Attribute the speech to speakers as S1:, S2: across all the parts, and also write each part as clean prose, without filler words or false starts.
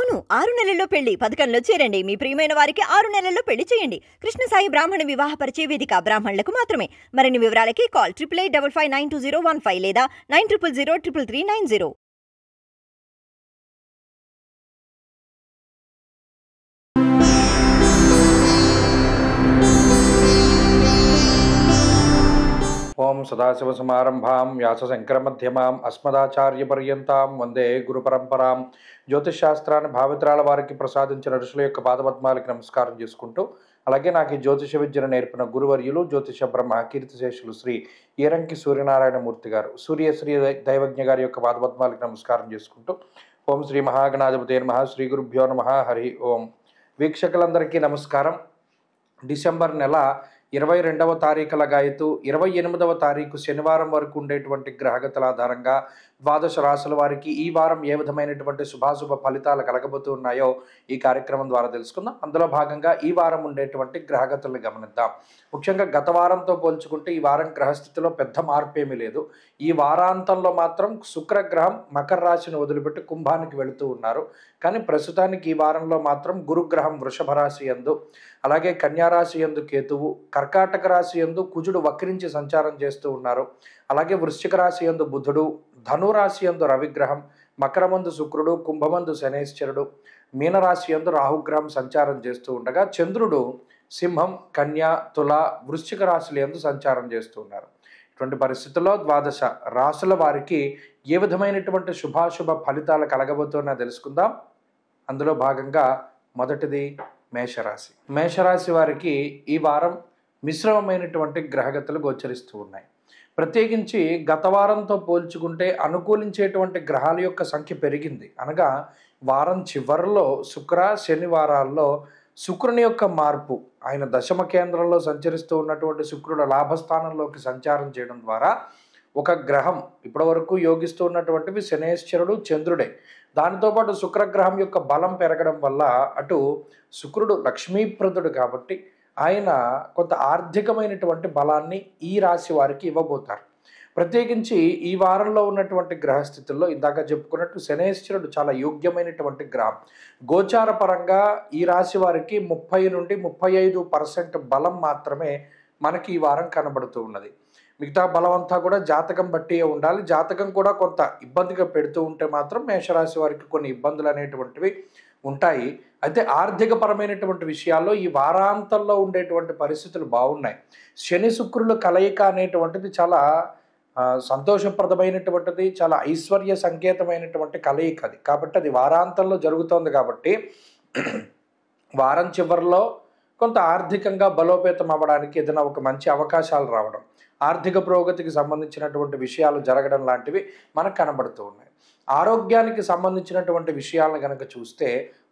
S1: అవును 6 నెలల్లో పెళ్లి పథకంలో చేరండి. మీ ప్రియమైన వారికి 6 నెలల్లో పెళ్లి చేయండి. కృష్ణ సాయి బ్రాహ్మణ వివాహ పరిచయ వేదిక బ్రాహ్మణులకు మాత్రమే. మరిన్ని వివరాలకి కాల్ 8855592015 లేదా 9000333990.
S2: ఓం సదాశివసమారంభాం వ్యాసశంకరమధ్యమాం అస్మదాచార్యపర్యంతాం వందే గురు పరంపరాం. జ్యోతిషశాస్త్రాన్ని భావితరాల వారికి ప్రసాదించిన ఋషుల యొక్క పాదపద్మాలకి నమస్కారం చేసుకుంటూ, అలాగే నాకు ఈ జ్యోతిష విద్యను నేర్పిన గురువర్యులు జ్యోతిష బ్రహ్మ కీర్తిశేషులు శ్రీ ఈరంకి సూర్యనారాయణమూర్తి గారు సూర్యశ్రీ దైవజ్ఞ గారి యొక్క పాదపద్మాలకి నమస్కారం చేసుకుంటూ, ఓం శ్రీ మహాగణాధిపతే నమః, శ్రీ గురుభ్యో నమః, హరి ఓం. వీక్షకులందరికీ నమస్కారం. డిసెంబర్ నెల 22వ తారీఖుల గాయతు 28వ తారీఖు శనివారం వరకు ఉండేటువంటి గ్రహగతుల ఆధారంగా ద్వాదశ రాశుల వారికి ఈ వారం ఏ విధమైనటువంటి శుభాశుభ ఫలితాలు కలగబోతున్నాయో ఈ కార్యక్రమం ద్వారా తెలుసుకుందాం. అందులో భాగంగా ఈ వారం ఉండేటువంటి గ్రహగతులను గమనిద్దాం. ముఖ్యంగా గత వారంతో పోల్చుకుంటే ఈ వారం గ్రహస్థితిలో పెద్ద మార్పు ఏమీ లేదు. ఈ వారాంతంలో మాత్రం శుక్రగ్రహం మకర రాశిని వదిలిపెట్టి కుంభానికి వెళుతూ ఉన్నారు. కానీ ప్రస్తుతానికి ఈ వారంలో మాత్రం గురుగ్రహం వృషభ రాశి యందు, అలాగే కన్యారాశి యందు కేతువు, కర్కాటక రాశి యందు కుజుడు వక్రించి సంచారం చేస్తూ ఉన్నారు. అలాగే వృశ్చిక రాశి యందు బుధుడు, ధనురాశి యందు రవిగ్రహం, మకరమందు శుక్రుడు, కుంభమందు శనేశ్వరుడు, మీనరాశి యందు రాహుగ్రహం సంచారం చేస్తూ ఉండగా చంద్రుడు సింహం, కన్యా, తుల, వృశ్చిక రాశుల యందు సంచారం చేస్తూ ఉన్నారు. ఇటువంటి పరిస్థితుల్లో ద్వాదశ రాశుల వారికి ఏ విధమైనటువంటి శుభాశుభ ఫలితాలు కలగబోతున్నా తెలుసుకుందాం. అందులో భాగంగా మొదటిది మేషరాశి. మేషరాశి వారికి ఈ వారం మిశ్రమమైనటువంటి గ్రహగతులు గోచరిస్తూ ఉన్నాయి. ప్రత్యేకించి గత వారంతో పోల్చుకుంటే అనుకూలించేటువంటి గ్రహాల యొక్క సంఖ్య పెరిగింది. అనగా వారం చివరిలో శుక్ర శనివారాల్లో శుక్రుని యొక్క మార్పు, ఆయన దశమ కేంద్రంలో సంచరిస్తూ ఉన్నటువంటి శుక్రుడు లాభస్థానంలోకి సంచారం చేయడం ద్వారా ఒక గ్రహం ఇప్పటివరకు యోగిస్తూ ఉన్నటువంటివి శనేశ్వరుడు, చంద్రుడే. దానితోపాటు శుక్రగ్రహం యొక్క బలం పెరగడం వల్ల అటు శుక్రుడు లక్ష్మీప్రదుడు కాబట్టి ఆయన కొంత ఆర్థికమైనటువంటి బలాన్ని ఈ రాశి వారికి ఇవ్వబోతారు. ప్రత్యేకించి ఈ వారంలో ఉన్నటువంటి గ్రహస్థితుల్లో ఇందాక చెప్పుకున్నట్టు శనేశ్వరుడు చాలా యోగ్యమైనటువంటి గ్రహం. గోచార పరంగా ఈ రాశి వారికి 30 నుండి 35% బలం మాత్రమే మనకి ఈ వారం కనబడుతూ ఉన్నది. మిగతా బలం అంతా కూడా జాతకం బట్టి ఉండాలి. జాతకం కూడా కొంత ఇబ్బందిగా పెడుతూ ఉంటే మాత్రం మేషరాశి వారికి కొన్ని ఇబ్బందులు అనేటువంటివి ఉంటాయి. అయితే ఆర్థికపరమైనటువంటి విషయాల్లో ఈ వారాంతంలో ఉండేటువంటి పరిస్థితులు బాగున్నాయి. శని శుక్రుల కలయిక అనేటువంటిది చాలా సంతోషప్రదమైనటువంటిది, చాలా ఐశ్వర్య సంకేతమైనటువంటి కలయిక అది. కాబట్టి అది వారాంతంలో జరుగుతోంది కాబట్టి వారం చివరిలో కొంత ఆర్థికంగా బలోపేతం అవ్వడానికి ఏదైనా ఒక మంచి అవకాశాలు రావడం, ఆర్థిక పురోగతికి సంబంధించినటువంటి విషయాలు జరగడం లాంటివి మనకు కనబడుతూ ఉన్నాయి. ఆరోగ్యానికి సంబంధించినటువంటి విషయాలను కనుక చూస్తే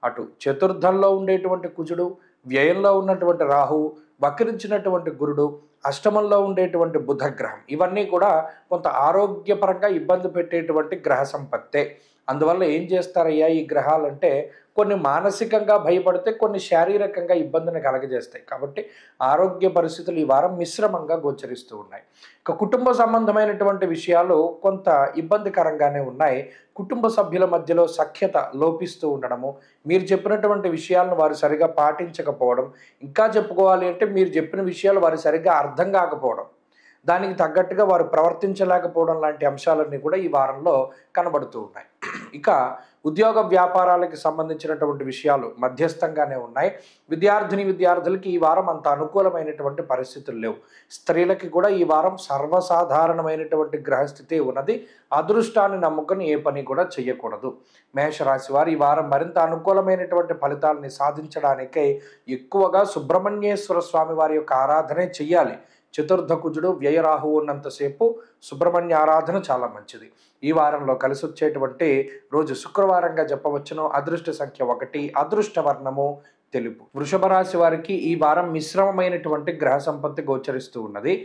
S2: అటు చతుర్థంలో ఉండేటువంటి కుజుడు, వ్యయంలో ఉన్నటువంటి రాహువు, వక్రించినటువంటి గురుడు, అష్టమంలో ఉండేటువంటి బుధగ్రహం, ఇవన్నీ కూడా కొంత ఆరోగ్యపరంగా ఇబ్బంది పెట్టేటువంటి గ్రహ సంపత్తే. అందువల్ల ఏం చేస్తారయ్యా ఈ గ్రహాలంటే కొన్ని మానసికంగా భయపడితే కొన్ని శారీరకంగా ఇబ్బందిని కలగజేస్తాయి. కాబట్టి ఆరోగ్య పరిస్థితులు ఈ వారం మిశ్రమంగా గోచరిస్తూ ఉన్నాయి. ఇక కుటుంబ సంబంధమైనటువంటి విషయాలు కొంత ఇబ్బందికరంగానే ఉన్నాయి. కుటుంబ సభ్యుల మధ్యలో సఖ్యత లోపిస్తూ ఉండడము, మీరు చెప్పినటువంటి విషయాలను వారు సరిగా పాటించకపోవడం, ఇంకా చెప్పుకోవాలి అంటే మీరు చెప్పిన విషయాలు వారు సరిగ్గా అర్థం కాకపోవడం, దానికి తగ్గట్టుగా వారు ప్రవర్తించలేకపోవడం లాంటి అంశాలన్నీ కూడా ఈ వారంలో కనబడుతూ ఉన్నాయి. ఇక ఉద్యోగ వ్యాపారాలకు సంబంధించినటువంటి విషయాలు మధ్యస్థంగానే ఉన్నాయి. విద్యార్థులకి ఈ వారం అంత అనుకూలమైనటువంటి పరిస్థితులు లేవు. స్త్రీలకి కూడా ఈ వారం సర్వసాధారణమైనటువంటి గ్రహస్థితి ఉన్నది. అదృష్టాన్ని నమ్ముకొని ఏ పని కూడా చేయకూడదు. మేషరాశి వారు ఈ వారం మరింత అనుకూలమైనటువంటి ఫలితాలని సాధించడానికై ఎక్కువగా సుబ్రహ్మణ్యేశ్వర స్వామి వారి యొక్క ఆరాధనే చెయ్యాలి. చతుర్థ కుజుడు వ్యయరాహు ఉన్నంతసేపు సుబ్రహ్మణ్య ఆరాధన చాలా మంచిది. ఈ వారంలో కలిసి వచ్చేటువంటి రోజు శుక్రవారంగా చెప్పవచ్చును. అదృష్ట సంఖ్య 1, అదృష్ట వర్ణము తెలుపు. వృషభ రాశి వారికి ఈ వారం మిశ్రమమైనటువంటి గ్రహ సంపత్తి గోచరిస్తూ ఉన్నది.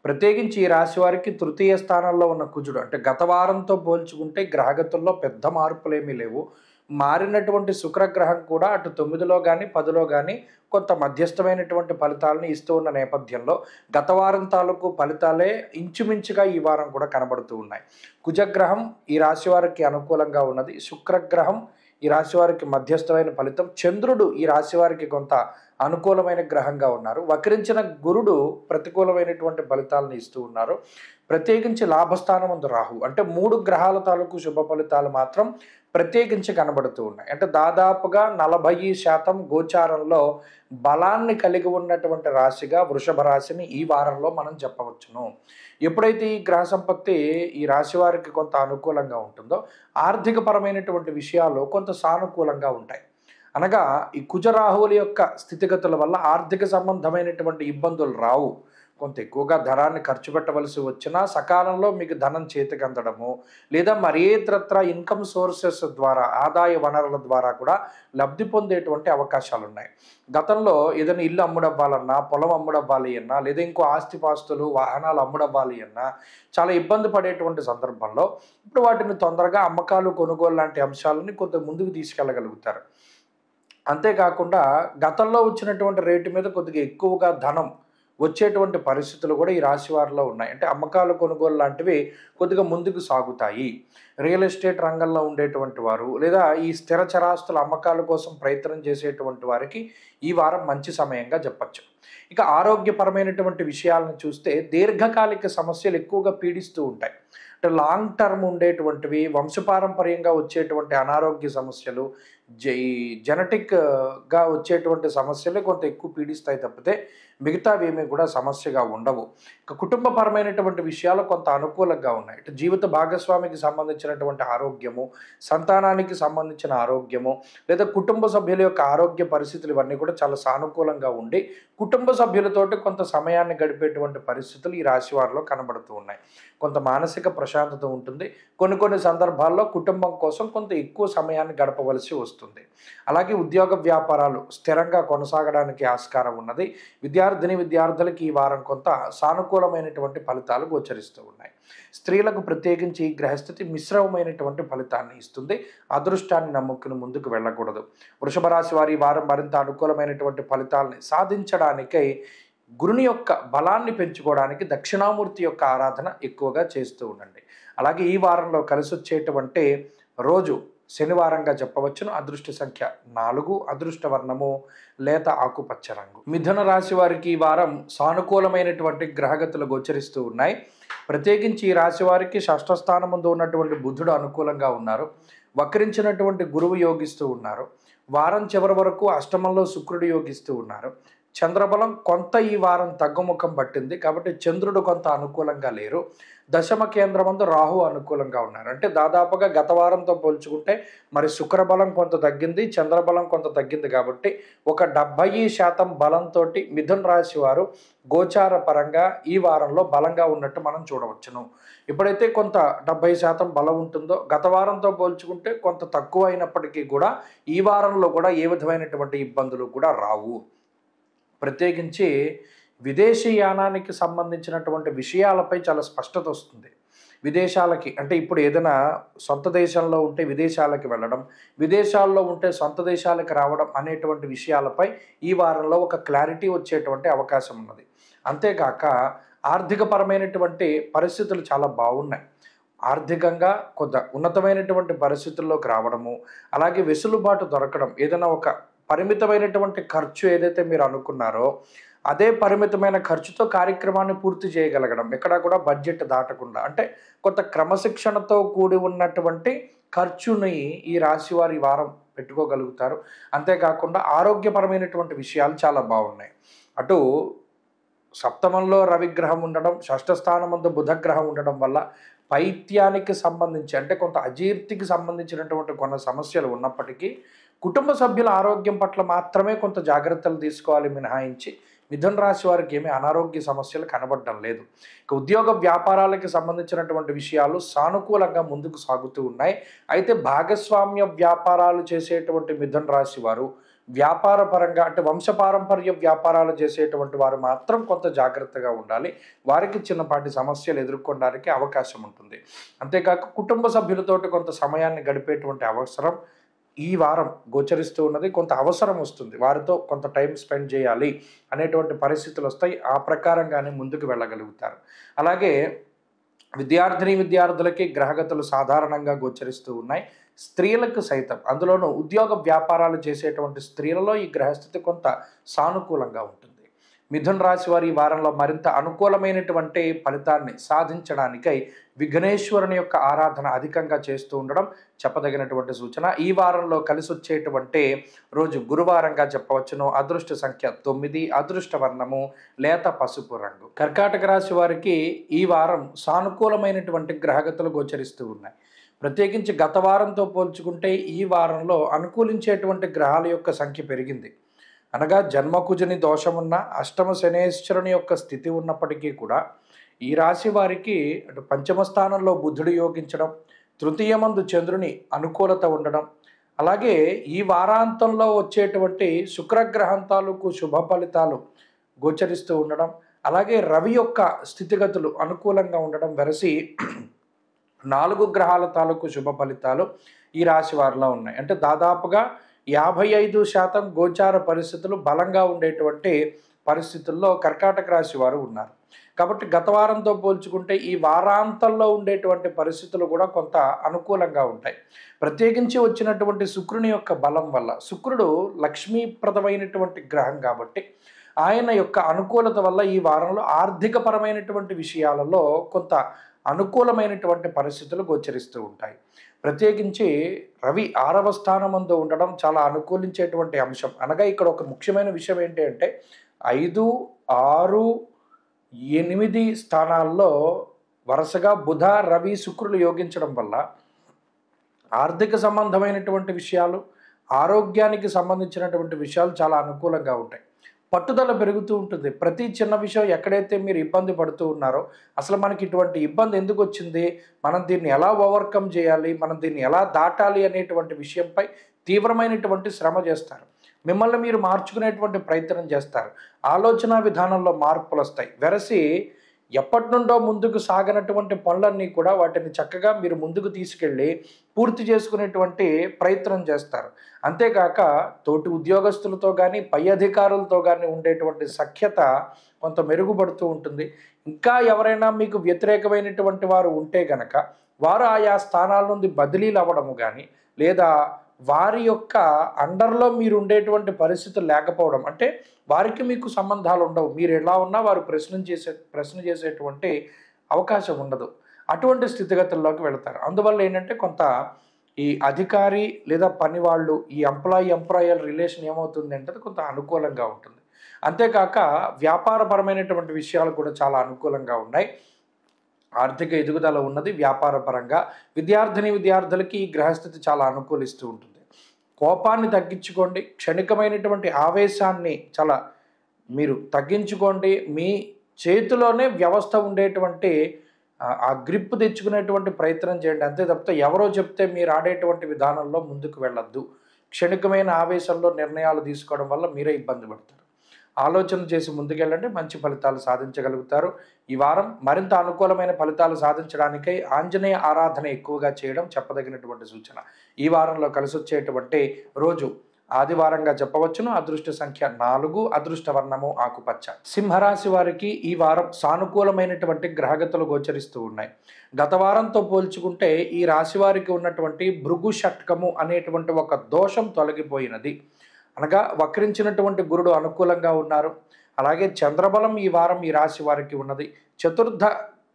S2: ప్రత్యేకించి ఈ రాశి వారికి తృతీయ స్థానంలో ఉన్న కుజుడు, అంటే గత వారంతో పోల్చుకుంటే గ్రహగతుల్లో పెద్ద మార్పులేమీ లేవు. మారినటువంటి శుక్రగ్రహం కూడా అటు 9లో కానీ 10లో కానీ కొంత మధ్యస్థమైనటువంటి ఫలితాలను ఇస్తూ ఉన్న నేపథ్యంలో గత వారం తాలూకు ఫలితాలే ఇంచుమించుగా ఈ వారం కూడా కనబడుతూ ఉన్నాయి. కుజగ్రహం ఈ రాశి వారికి అనుకూలంగా ఉన్నది. శుక్రగ్రహం ఈ రాశి వారికి మధ్యస్థమైన ఫలితం. చంద్రుడు ఈ రాశి వారికి కొంత అనుకూలమైన గ్రహంగా ఉన్నారు. వక్రించిన గురుడు ప్రతికూలమైనటువంటి ఫలితాలను ఇస్తూ ఉన్నారు. ప్రత్యేకించి లాభస్థానం ఉంది రాహు. అంటే 3 గ్రహాల తాలూకు శుభ ఫలితాలు మాత్రం ప్రత్యేకించి కనబడుతూ ఉన్నాయి. అంటే దాదాపుగా 40% గోచారంలో బలాన్ని కలిగి ఉన్నటువంటి రాశిగా వృషభ రాశిని ఈ వారంలో మనం చెప్పవచ్చును. ఎప్పుడైతే ఈ గ్రహ సంపత్తి ఈ రాశి వారికి కొంత అనుకూలంగా ఉంటుందో ఆర్థికపరమైనటువంటి విషయాలు కొంత సానుకూలంగా ఉంటాయి. అనగా ఈ కుజరాహువుల యొక్క స్థితిగతుల వల్ల ఆర్థిక సంబంధమైనటువంటి ఇబ్బందులు రావు. కొంత ఎక్కువగా ధనాన్ని ఖర్చు పెట్టవలసి వచ్చినా సకాలంలో మీకు ధనం చేతికి అందడము, లేదా మరేతరత్ర ఇన్కమ్ సోర్సెస్ ద్వారా ఆదాయ వనరుల ద్వారా కూడా లబ్ధి పొందేటువంటి అవకాశాలు ఉన్నాయి. గతంలో ఏదైనా ఇల్లు అమ్ముడవ్వాలన్నా, పొలం అమ్ముడవ్వాలి అన్నా, లేదా ఇంకో ఆస్తిపాస్తులు వాహనాలు అమ్ముడవ్వాలి అన్నా చాలా ఇబ్బంది పడేటువంటి సందర్భంలో ఇప్పుడు వాటిని తొందరగా అమ్మకాలు కొనుగోలు లాంటి అంశాలని కొంత ముందుకు తీసుకెళ్ళగలుగుతారు. అంతేకాకుండా గతంలో వచ్చినటువంటి రేటు మీద కొద్దిగా ఎక్కువగా ధనం వచ్చేటువంటి పరిస్థితులు కూడా ఈ రాశి వారిలో ఉన్నాయి. అంటే అమ్మకాలు కొనుగోలు లాంటివి కొద్దిగా ముందుకు సాగుతాయి. రియల్ ఎస్టేట్ రంగంలో ఉండేటువంటి వారు, లేదా ఈ స్థిర చరాస్తుల అమ్మకాల కోసం ప్రయత్నం చేసేటువంటి వారికి ఈ వారం మంచి సమయంగా చెప్పచ్చు. ఇక ఆరోగ్యపరమైనటువంటి విషయాలను చూస్తే దీర్ఘకాలిక సమస్యలు ఎక్కువగా పీడిస్తూ ఉంటాయి. అంటే లాంగ్ టర్మ్ ఉండేటువంటివి, వంశపారంపర్యంగా వచ్చేటువంటి అనారోగ్య సమస్యలు, జెనెటిక్గా వచ్చేటువంటి సమస్యలే కొంత ఎక్కువ పీడిస్తాయి తప్పితే మిగతావేమీ కూడా సమస్యగా ఉండవు. ఇక కుటుంబపరమైనటువంటి విషయాలు కొంత అనుకూలంగా ఉన్నాయి. ఇటు జీవిత భాగస్వామికి సంబంధించినటువంటి ఆరోగ్యము, సంతానానికి సంబంధించిన ఆరోగ్యము, లేదా కుటుంబ సభ్యుల యొక్క ఆరోగ్య పరిస్థితులు ఇవన్నీ కూడా చాలా సానుకూలంగా ఉండి కుటుంబ సభ్యులతోటి కొంత సమయాన్ని గడిపేటువంటి పరిస్థితులు ఈ రాశి వారిలో కనబడుతూ ఉన్నాయి. కొంత మానసిక ప్రశాంతత ఉంటుంది. కొన్ని సందర్భాల్లో కుటుంబం కోసం కొంత ఎక్కువ సమయాన్ని గడపవలసి వస్తుంది. అలాగే ఉద్యోగ వ్యాపారాలు స్థిరంగా కొనసాగడానికి ఆస్కారం ఉన్నది. విద్యార్థులకి ఈ వారం కొంత సానుకూలమైనటువంటి ఫలితాలు గోచరిస్తూ ఉన్నాయి. స్త్రీలకు ప్రత్యేకించి ఈ గ్రహస్థితి మిశ్రమమైనటువంటి ఫలితాన్ని ఇస్తుంది. అదృష్టాన్ని నమ్ముకుని ముందుకు వెళ్ళకూడదు. వృషభ రాశి వారి ఈ వారం మరింత అనుకూలమైనటువంటి ఫలితాలని సాధించడానికై గురుని యొక్క బలాన్ని పెంచుకోవడానికి దక్షిణామూర్తి యొక్క ఆరాధన ఎక్కువగా చేస్తూ ఉండండి. అలాగే ఈ వారంలో కలిసి వచ్చేటువంటి రోజు శనివారంగా చెప్పవచ్చును. అదృష్ట సంఖ్య 4, అదృష్ట వర్ణము లేత ఆకుపచ్చ రంగు. మిథున రాశి వారికి ఈ వారం సానుకూలమైనటువంటి గ్రహగతులు గోచరిస్తూ ఉన్నాయి. ప్రత్యేకించి ఈ రాశి వారికి షష్ఠ స్థానం ముందు ఉన్నటువంటి బుధుడు అనుకూలంగా ఉన్నారు. వక్రించినటువంటి గురువు యోగిస్తూ ఉన్నారు. వారం చివరి వరకు అష్టమంలో శుక్రుడు యోగిస్తూ ఉన్నారు. చంద్రబలం కొంత ఈ వారం తగ్గుముఖం పట్టింది కాబట్టి చంద్రుడు కొంత అనుకూలంగా లేరు. దశమ కేంద్రమందు రాహు అనుకూలంగా ఉన్నారు. అంటే దాదాపుగా గత వారంతో పోల్చుకుంటే మరి శుక్రబలం కొంత తగ్గింది, చంద్రబలం కొంత తగ్గింది. కాబట్టి ఒక 70% బలంతో మిథున రాశి వారు గోచార పరంగా ఈ వారంలో బలంగా ఉన్నట్టు మనం చూడవచ్చును. ఎప్పుడైతే కొంత 70% బలం ఉంటుందో గత వారంతో పోల్చుకుంటే కొంత తక్కువ అయినప్పటికీ కూడా ఈ వారంలో కూడా ఏ విధమైనటువంటి ఇబ్బందులు కూడా రావు. ప్రత్యేకించి విదేశీయానానికి సంబంధించినటువంటి విషయాలపై చాలా స్పష్టత వస్తుంది. విదేశాలకి అంటే ఇప్పుడు ఏదైనా సొంత దేశంలో ఉంటే విదేశాలకి వెళ్ళడం, విదేశాల్లో ఉంటే సొంత దేశాలకు రావడం అనేటువంటి విషయాలపై ఈ వారంలో ఒక క్లారిటీ వచ్చేటువంటి అవకాశం ఉన్నది. అంతేకాక ఆర్థికపరమైనటువంటి పరిస్థితులు చాలా బాగున్నాయి. ఆర్థికంగా కొంత ఉన్నతమైనటువంటి పరిస్థితుల్లోకి రావడము, అలాగే వెసులుబాటు దొరకడం, ఏదైనా ఒక పరిమితమైనటువంటి ఖర్చు ఏదైతే మీరు అనుకున్నారో అదే పరిమితమైన ఖర్చుతో కార్యక్రమాన్ని పూర్తి చేయగలగడం, ఎక్కడా కూడా బడ్జెట్ దాటకుండా, అంటే కొంత క్రమశిక్షణతో కూడి ఉన్నటువంటి ఖర్చుని ఈ రాశి వారి వారం పెట్టుకోగలుగుతారు. అంతేకాకుండా ఆరోగ్యపరమైనటువంటి విషయాలు చాలా బాగున్నాయి. అటు సప్తమంలో రవిగ్రహం ఉండడం, షష్ఠ స్థానమందు బుధగ్రహం ఉండడం వల్ల పైత్యానికి సంబంధించి అంటే కొంత అజీర్తికి సంబంధించినటువంటి కొన్ని సమస్యలు ఉన్నప్పటికీ కుటుంబ సభ్యుల ఆరోగ్యం పట్ల మాత్రమే కొంత జాగ్రత్తలు తీసుకోవాలి మినహాయించి మిథున రాశి వారికి ఏమీ అనారోగ్య సమస్యలు కనబడడం లేదు. ఇక ఉద్యోగ వ్యాపారాలకు సంబంధించినటువంటి విషయాలు సానుకూలంగా ముందుకు సాగుతూ ఉన్నాయి. అయితే భాగస్వామ్య వ్యాపారాలు చేసేటువంటి మిథున రాశి వారు వ్యాపార పరంగా అంటే వంశపారంపర్య వ్యాపారాలు చేసేటువంటి వారు మాత్రం కొంత జాగ్రత్తగా ఉండాలి. వారికి చిన్నపాటి సమస్యలు ఎదుర్కొనడానికి అవకాశం ఉంటుంది. అంతేకాక కుటుంబ సభ్యులతోటి కొంత సమయాన్ని గడిపేటువంటి అవసరం ఈ వారం గోచరిస్తూ ఉన్నది. కొంత అవసరం వస్తుంది, వారితో కొంత టైం స్పెండ్ చేయాలి అనేటువంటి పరిస్థితులు వస్తాయి. ఆ ప్రకారంగానే ముందుకు వెళ్ళగలుగుతారు. అలాగే విద్యార్థినులకి గ్రహగతులు సాధారణంగా గోచరిస్తూ ఉన్నాయి. స్త్రీలకు సైతం, అందులోనూ ఉద్యోగ వ్యాపారాలు చేసేటువంటి స్త్రీలలో ఈ గ్రహస్థితి కొంత సానుకూలంగా ఉంటుంది. మిథున రాశి వారి ఈ వారంలో మరింత అనుకూలమైనటువంటి ఫలితాన్ని సాధించడానికై విఘ్నేశ్వరుని యొక్క ఆరాధన అధికంగా చేస్తూ ఉండడం చెప్పదగినటువంటి సూచన. ఈ వారంలో కలిసి వచ్చేటువంటి రోజు గురువారంగా చెప్పవచ్చును. అదృష్ట సంఖ్య 9, అదృష్ట వర్ణము లేత పసుపు రంగు. కర్కాటక రాశి వారికి ఈ వారం సానుకూలమైనటువంటి గ్రహగతులు గోచరిస్తూ ఉన్నాయి. ప్రత్యేకించి గత వారంతో పోల్చుకుంటే ఈ వారంలో అనుకూలించేటువంటి గ్రహాల యొక్క సంఖ్య పెరిగింది. అనగా జన్మకుజుని దోషమున్న అష్టమ శనేశ్వరుని యొక్క స్థితి ఉన్నప్పటికీ కూడా ఈ రాశి వారికి అటు పంచమ స్థానంలో బుధుడు యోగించడం, తృతీయమందు చంద్రుని అనుకూలత ఉండడం, అలాగే ఈ వారాంతంలో వచ్చేటువంటి శుక్రగ్రహం తాలూకు శుభ ఫలితాలు గోచరిస్తూ ఉండడం, అలాగే రవి యొక్క స్థితిగతులు అనుకూలంగా ఉండడం వెరసి 4 గ్రహాల తాలూకు శుభ ఫలితాలు ఈ రాశి వారిలో ఉన్నాయి. అంటే దాదాపుగా 55% గోచార పరిస్థితులు బలంగా ఉండేటువంటి పరిస్థితుల్లో కర్కాటక రాశి వారు ఉన్నారు. కాబట్టి గత వారంతో పోల్చుకుంటే ఈ వారాంతంలో ఉండేటువంటి పరిస్థితులు కూడా కొంత అనుకూలంగా ఉంటాయి. ప్రత్యేకించి వచ్చినటువంటి శుక్రుని యొక్క బలం వల్ల, శుక్రుడు లక్ష్మీప్రదమైనటువంటి గ్రహం కాబట్టి ఆయన యొక్క అనుకూలత వల్ల ఈ వారంలో ఆర్థికపరమైనటువంటి విషయాలలో కొంత అనుకూలమైనటువంటి పరిస్థితులు గోచరిస్తూ ఉంటాయి. ప్రత్యేకించి రవి 6వ స్థానమందు ఉండడం చాలా అనుకూలించేటువంటి అంశం. అనగా ఇక్కడ ఒక ముఖ్యమైన విషయం ఏంటి అంటే 5, 6, 8 స్థానాల్లో వరుసగా బుధ, రవి, శుక్రులు యోగించడం వల్ల ఆర్థిక సంబంధమైనటువంటి విషయాలు, ఆరోగ్యానికి సంబంధించినటువంటి విషయాలు చాలా అనుకూలంగా ఉంటాయి. పట్టుదల పెరుగుతూ ఉంటుంది. ప్రతి చిన్న విషయం ఎక్కడైతే మీరు ఇబ్బంది పడుతూ ఉన్నారో, అసలు మనకి ఇటువంటి ఇబ్బంది ఎందుకు వచ్చింది, మనం దీన్ని ఎలా ఓవర్కమ్ చేయాలి, మనం దీన్ని ఎలా దాటాలి అనేటువంటి విషయంపై తీవ్రమైనటువంటి శ్రమ చేస్తారు. మిమ్మల్ని మీరు మార్చుకునేటువంటి ప్రయత్నం చేస్తారు. ఆలోచన విధానంలో మార్పులు వస్తాయి. వెరసి ఎప్పటి నుండో ముందుకు సాగనటువంటి పనులన్నీ కూడా వాటిని చక్కగా మీరు ముందుకు తీసుకెళ్ళి పూర్తి చేసుకునేటువంటి ప్రయత్నం చేస్తారు. అంతేకాక తోటి ఉద్యోగస్తులతో కానీ పై అధికారులతో కానీ ఉండేటువంటి సఖ్యత కొంత మెరుగుపడుతూ ఉంటుంది. ఇంకా ఎవరైనా మీకు వ్యతిరేకమైనటువంటి వారు ఉంటే గనక వారు ఆయా స్థానాల నుండి బదిలీలు అవ్వడము కానీ, లేదా వారి యొక్క అండర్లో మీరు ఉండేటువంటి పరిస్థితులు లేకపోవడం, అంటే వారికి మీకు సంబంధాలు ఉండవు, మీరు ఎలా ఉన్నా వారు ప్రశ్న చేసేటువంటి అవకాశం ఉండదు. అటువంటి స్థితిగతుల్లోకి వెళతారు. అందువల్ల ఏంటంటే కొంత ఈ అధికారి లేదా పని వాళ్ళు, ఈ ఎంప్లాయర్ రిలేషన్ ఏమవుతుంది అంటే కొంత అనుకూలంగా ఉంటుంది. అంతేకాక వ్యాపారపరమైనటువంటి విషయాలు కూడా చాలా అనుకూలంగా ఉన్నాయి. ఆర్థిక ఎదుగుదల ఉన్నది వ్యాపారపరంగా. విద్యార్థులకి ఈ గ్రహస్థితి చాలా అనుకూలిస్తూ ఉంటుంది. కోపాన్ని తగ్గించుకోండి, క్షణికమైనటువంటి ఆవేశాన్ని చాలా మీరు తగ్గించుకోండి. మీ చేతిలోనే వ్యవస్థ ఉండేటువంటి ఆ గ్రిప్ తెచ్చుకునేటువంటి ప్రయత్నం చేయండి. అంతే తప్పితే ఎవరో చెప్తే మీరు ఆడేటువంటి విధానంలో ముందుకు వెళ్ళొద్దు. క్షణికమైన ఆవేశంలో నిర్ణయాలు తీసుకోవడం వల్ల మీరే ఇబ్బంది పడతారు. ఆలోచన చేసి ముందుకెళ్ళండి, మంచి ఫలితాలు సాధించగలుగుతారు. ఈ వారం మరింత అనుకూలమైన ఫలితాలు సాధించడానికై ఆంజనేయ ఆరాధన ఎక్కువగా చేయడం చెప్పదగినటువంటి సూచన. ఈ వారంలో కలిసి వచ్చేటువంటి రోజు ఆదివారంగా చెప్పవచ్చును. అదృష్ట సంఖ్య 4, అదృష్ట వర్ణము ఆకుపచ్చ. సింహరాశి వారికి ఈ వారం సానుకూలమైనటువంటి గ్రహగతులు గోచరిస్తూ ఉన్నాయి. గత వారంతో పోల్చుకుంటే ఈ రాశి వారికి ఉన్నటువంటి భృగు షట్కము అనేటువంటి ఒక దోషం తొలగిపోయినది. అనగా వక్రించినటువంటి గురుడు అనుకూలంగా ఉన్నారు. అలాగే చంద్రబలం ఈ వారం ఈ రాశి వారికి ఉన్నది. చతుర్థ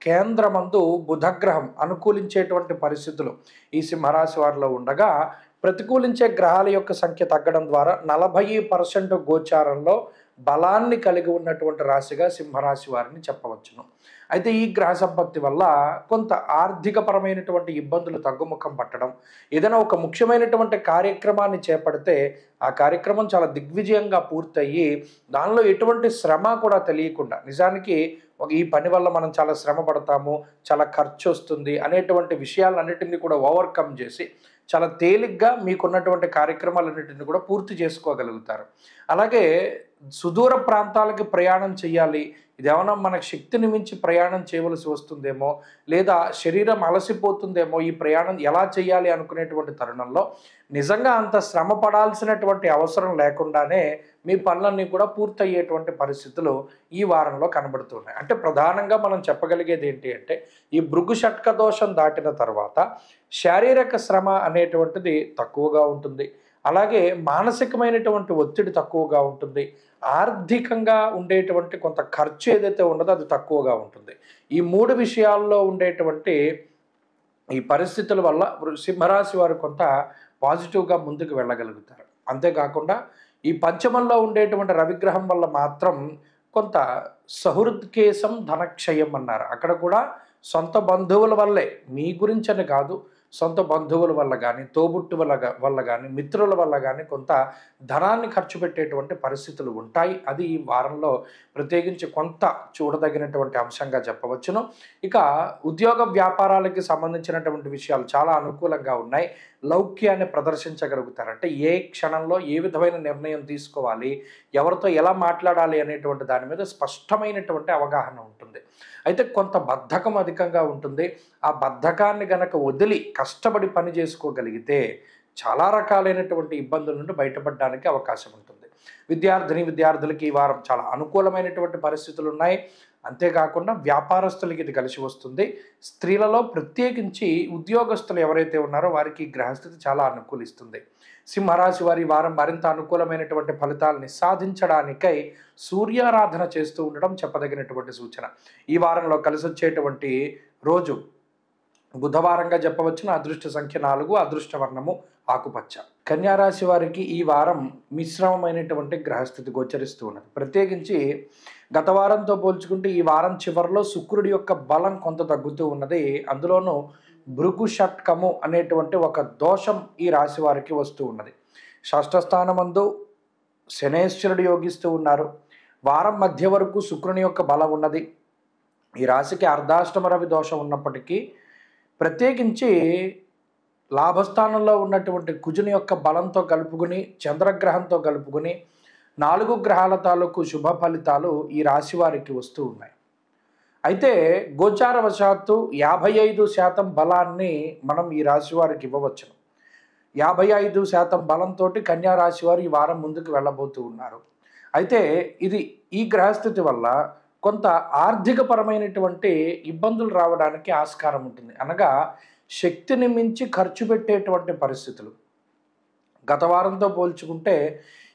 S2: కేంద్రమందు బుధగ్రహం అనుకూలించేటువంటి పరిస్థితులు ఈ సింహరాశి వారిలో ఉండగా, ప్రతికూలించే గ్రహాల యొక్క సంఖ్య తగ్గడం ద్వారా 40% గోచారంలో బలాన్ని కలిగి ఉన్నటువంటి రాశిగా సింహరాశి వారిని చెప్పవచ్చును. అయితే ఈ గ్రహ సంపత్తి వల్ల కొంత ఆర్థికపరమైనటువంటి ఇబ్బందులు తగ్గుముఖం పట్టడం, ఏదైనా ఒక ముఖ్యమైనటువంటి కార్యక్రమాన్ని చేపడితే ఆ కార్యక్రమం చాలా దిగ్విజయంగా పూర్తయ్యి దానిలో ఎటువంటి శ్రమ కూడా తెలియకుండా, నిజానికి ఈ పని వల్ల మనం చాలా శ్రమ పడతాము, చాలా ఖర్చు వస్తుంది అనేటువంటి విషయాలన్నిటిని కూడా ఓవర్కమ్ చేసి చాలా తేలిగ్గా మీకున్నటువంటి కార్యక్రమాలన్నింటినీ కూడా పూర్తి చేసుకోగలుగుతారు. అలాగే సుదూర ప్రాంతాలకి ప్రయాణం చేయాలి, ఇదేమన్నా మనకు శక్తిని మించి ప్రయాణం చేయవలసి వస్తుందేమో, లేదా శరీరం అలసిపోతుందేమో, ఈ ప్రయాణం ఎలా చేయాలి అనుకునేటువంటి తరుణంలో నిజంగా అంత శ్రమ పడాల్సినటువంటి అవసరం లేకుండానే మీ పనులన్నీ కూడా పూర్తయ్యేటువంటి పరిస్థితులు ఈ వారంలో కనబడుతున్నాయి. అంటే ప్రధానంగా మనం చెప్పగలిగేది ఏంటి అంటే, ఈ భృగు షట్క దోషం దాటిన తర్వాత శారీరక శ్రమ అనేటువంటిది తక్కువగా ఉంటుంది. అలాగే మానసికమైనటువంటి ఒత్తిడి తక్కువగా ఉంటుంది. ఆర్థికంగా ఉండేటువంటి కొంత ఖర్చు ఏదైతే ఉన్నదో అది తక్కువగా ఉంటుంది. ఈ 3 విషయాల్లో ఉండేటువంటి ఈ పరిస్థితుల వల్ల సింహరాశి వారు కొంత పాజిటివ్‌గా ముందుకు వెళ్ళగలుగుతారు. అంతేకాకుండా ఈ పంచమంలో ఉండేటువంటి రవిగ్రహం వల్ల మాత్రం కొంత సహృద్కేశం ధనక్షయం అన్నారు. అక్కడ కూడా సొంత బంధువుల వల్లే, మీ గురించని కాదు, సొంత బంధువుల వల్ల కానీ, తోబుట్టువుల వల్ల కానీ, మిత్రుల వల్ల కానీ కొంత ధనాన్ని ఖర్చు పెట్టేటువంటి పరిస్థితులు ఉంటాయి. అది ఈ వారంలో ప్రత్యేకించి కొంత చూడదగినటువంటి అంశంగా చెప్పవచ్చును. ఇక ఉద్యోగ వ్యాపారాలకి సంబంధించినటువంటి విషయాలు చాలా అనుకూలంగా ఉన్నాయి. లౌక్యాన్ని ప్రదర్శించగలుగుతారు. అంటే ఏ క్షణంలో ఏ విధమైన నిర్ణయం తీసుకోవాలి, ఎవరితో ఎలా మాట్లాడాలి అనేటువంటి దాని మీద స్పష్టమైనటువంటి అవగాహన ఉంటుంది. అయితే కొంత బద్ధకం అధికంగా ఉంటుంది. ఆ బద్ధకాన్ని గనక వదిలి కష్టపడి పని చేసుకోగలిగితే చాలా రకాలైనటువంటి ఇబ్బందుల నుండి బయటపడడానికి అవకాశం ఉంటుంది. విద్యార్థులకి ఈ వారం చాలా అనుకూలమైనటువంటి పరిస్థితులు ఉన్నాయి. అంతేకాకుండా వ్యాపారస్తులకి ఇది కలిసి వస్తుంది. స్త్రీలలో ప్రత్యేకించి ఉద్యోగస్తులు ఎవరైతే ఉన్నారో వారికి గ్రహస్థితి చాలా అనుకూలిస్తుంది. సింహరాశి వారి వారం మరింత అనుకూలమైనటువంటి ఫలితాలని సాధించడానికై సూర్యారాధన చేస్తూ ఉండడం చెప్పదగినటువంటి సూచన. ఈ వారంలో కలిసి వచ్చేటువంటి రోజు బుధవారంగా చెప్పవచ్చును. అదృష్ట సంఖ్య 4, అదృష్ట వర్ణము ఆకుపచ్చ. కన్యారాశి వారికి ఈ వారం మిశ్రమమైనటువంటి గ్రహస్థితి గోచరిస్తూ ఉన్నది. ప్రత్యేకించి గత వారంతో పోల్చుకుంటే ఈ వారం చివరిలో శుక్రుడి యొక్క బలం కొంత తగ్గుతూ ఉన్నది. అందులోనూ భృగు షట్కము అనేటువంటి ఒక దోషం ఈ రాశి వారికి వస్తూ ఉన్నది. షష్ఠ స్థానమందు శనేశ్వరుడు యోగిస్తూ ఉన్నారు. వారం మధ్య వరకు శుక్రుని యొక్క బలం ఉన్నది. ఈ రాశికి అర్ధాష్టమ రవి దోషం ఉన్నప్పటికీ ప్రత్యేకించి లాభస్థానంలో ఉన్నటువంటి కుజుని యొక్క బలంతో కలుపుకుని, చంద్రగ్రహంతో కలుపుకుని 4 గ్రహాల తాలూకు శుభ ఫలితాలు ఈ రాశి వారికి వస్తూ ఉన్నాయి. అయితే గోచారవశాత్తు 55% బలాన్ని మనం ఈ రాశి వారికి ఇవ్వవచ్చును. 55% బలంతో కన్యా రాశి వారు ఈ వారం ముందుకు వెళ్ళబోతూ ఉన్నారు. అయితే ఇది ఈ గ్రహస్థితి వల్ల కొంత ఆర్థికపరమైనటువంటి ఇబ్బందులు రావడానికి ఆస్కారం ఉంటుంది. అనగా శక్తిని మించి ఖర్చు పెట్టేటువంటి పరిస్థితులు. గత వారంతో పోల్చుకుంటే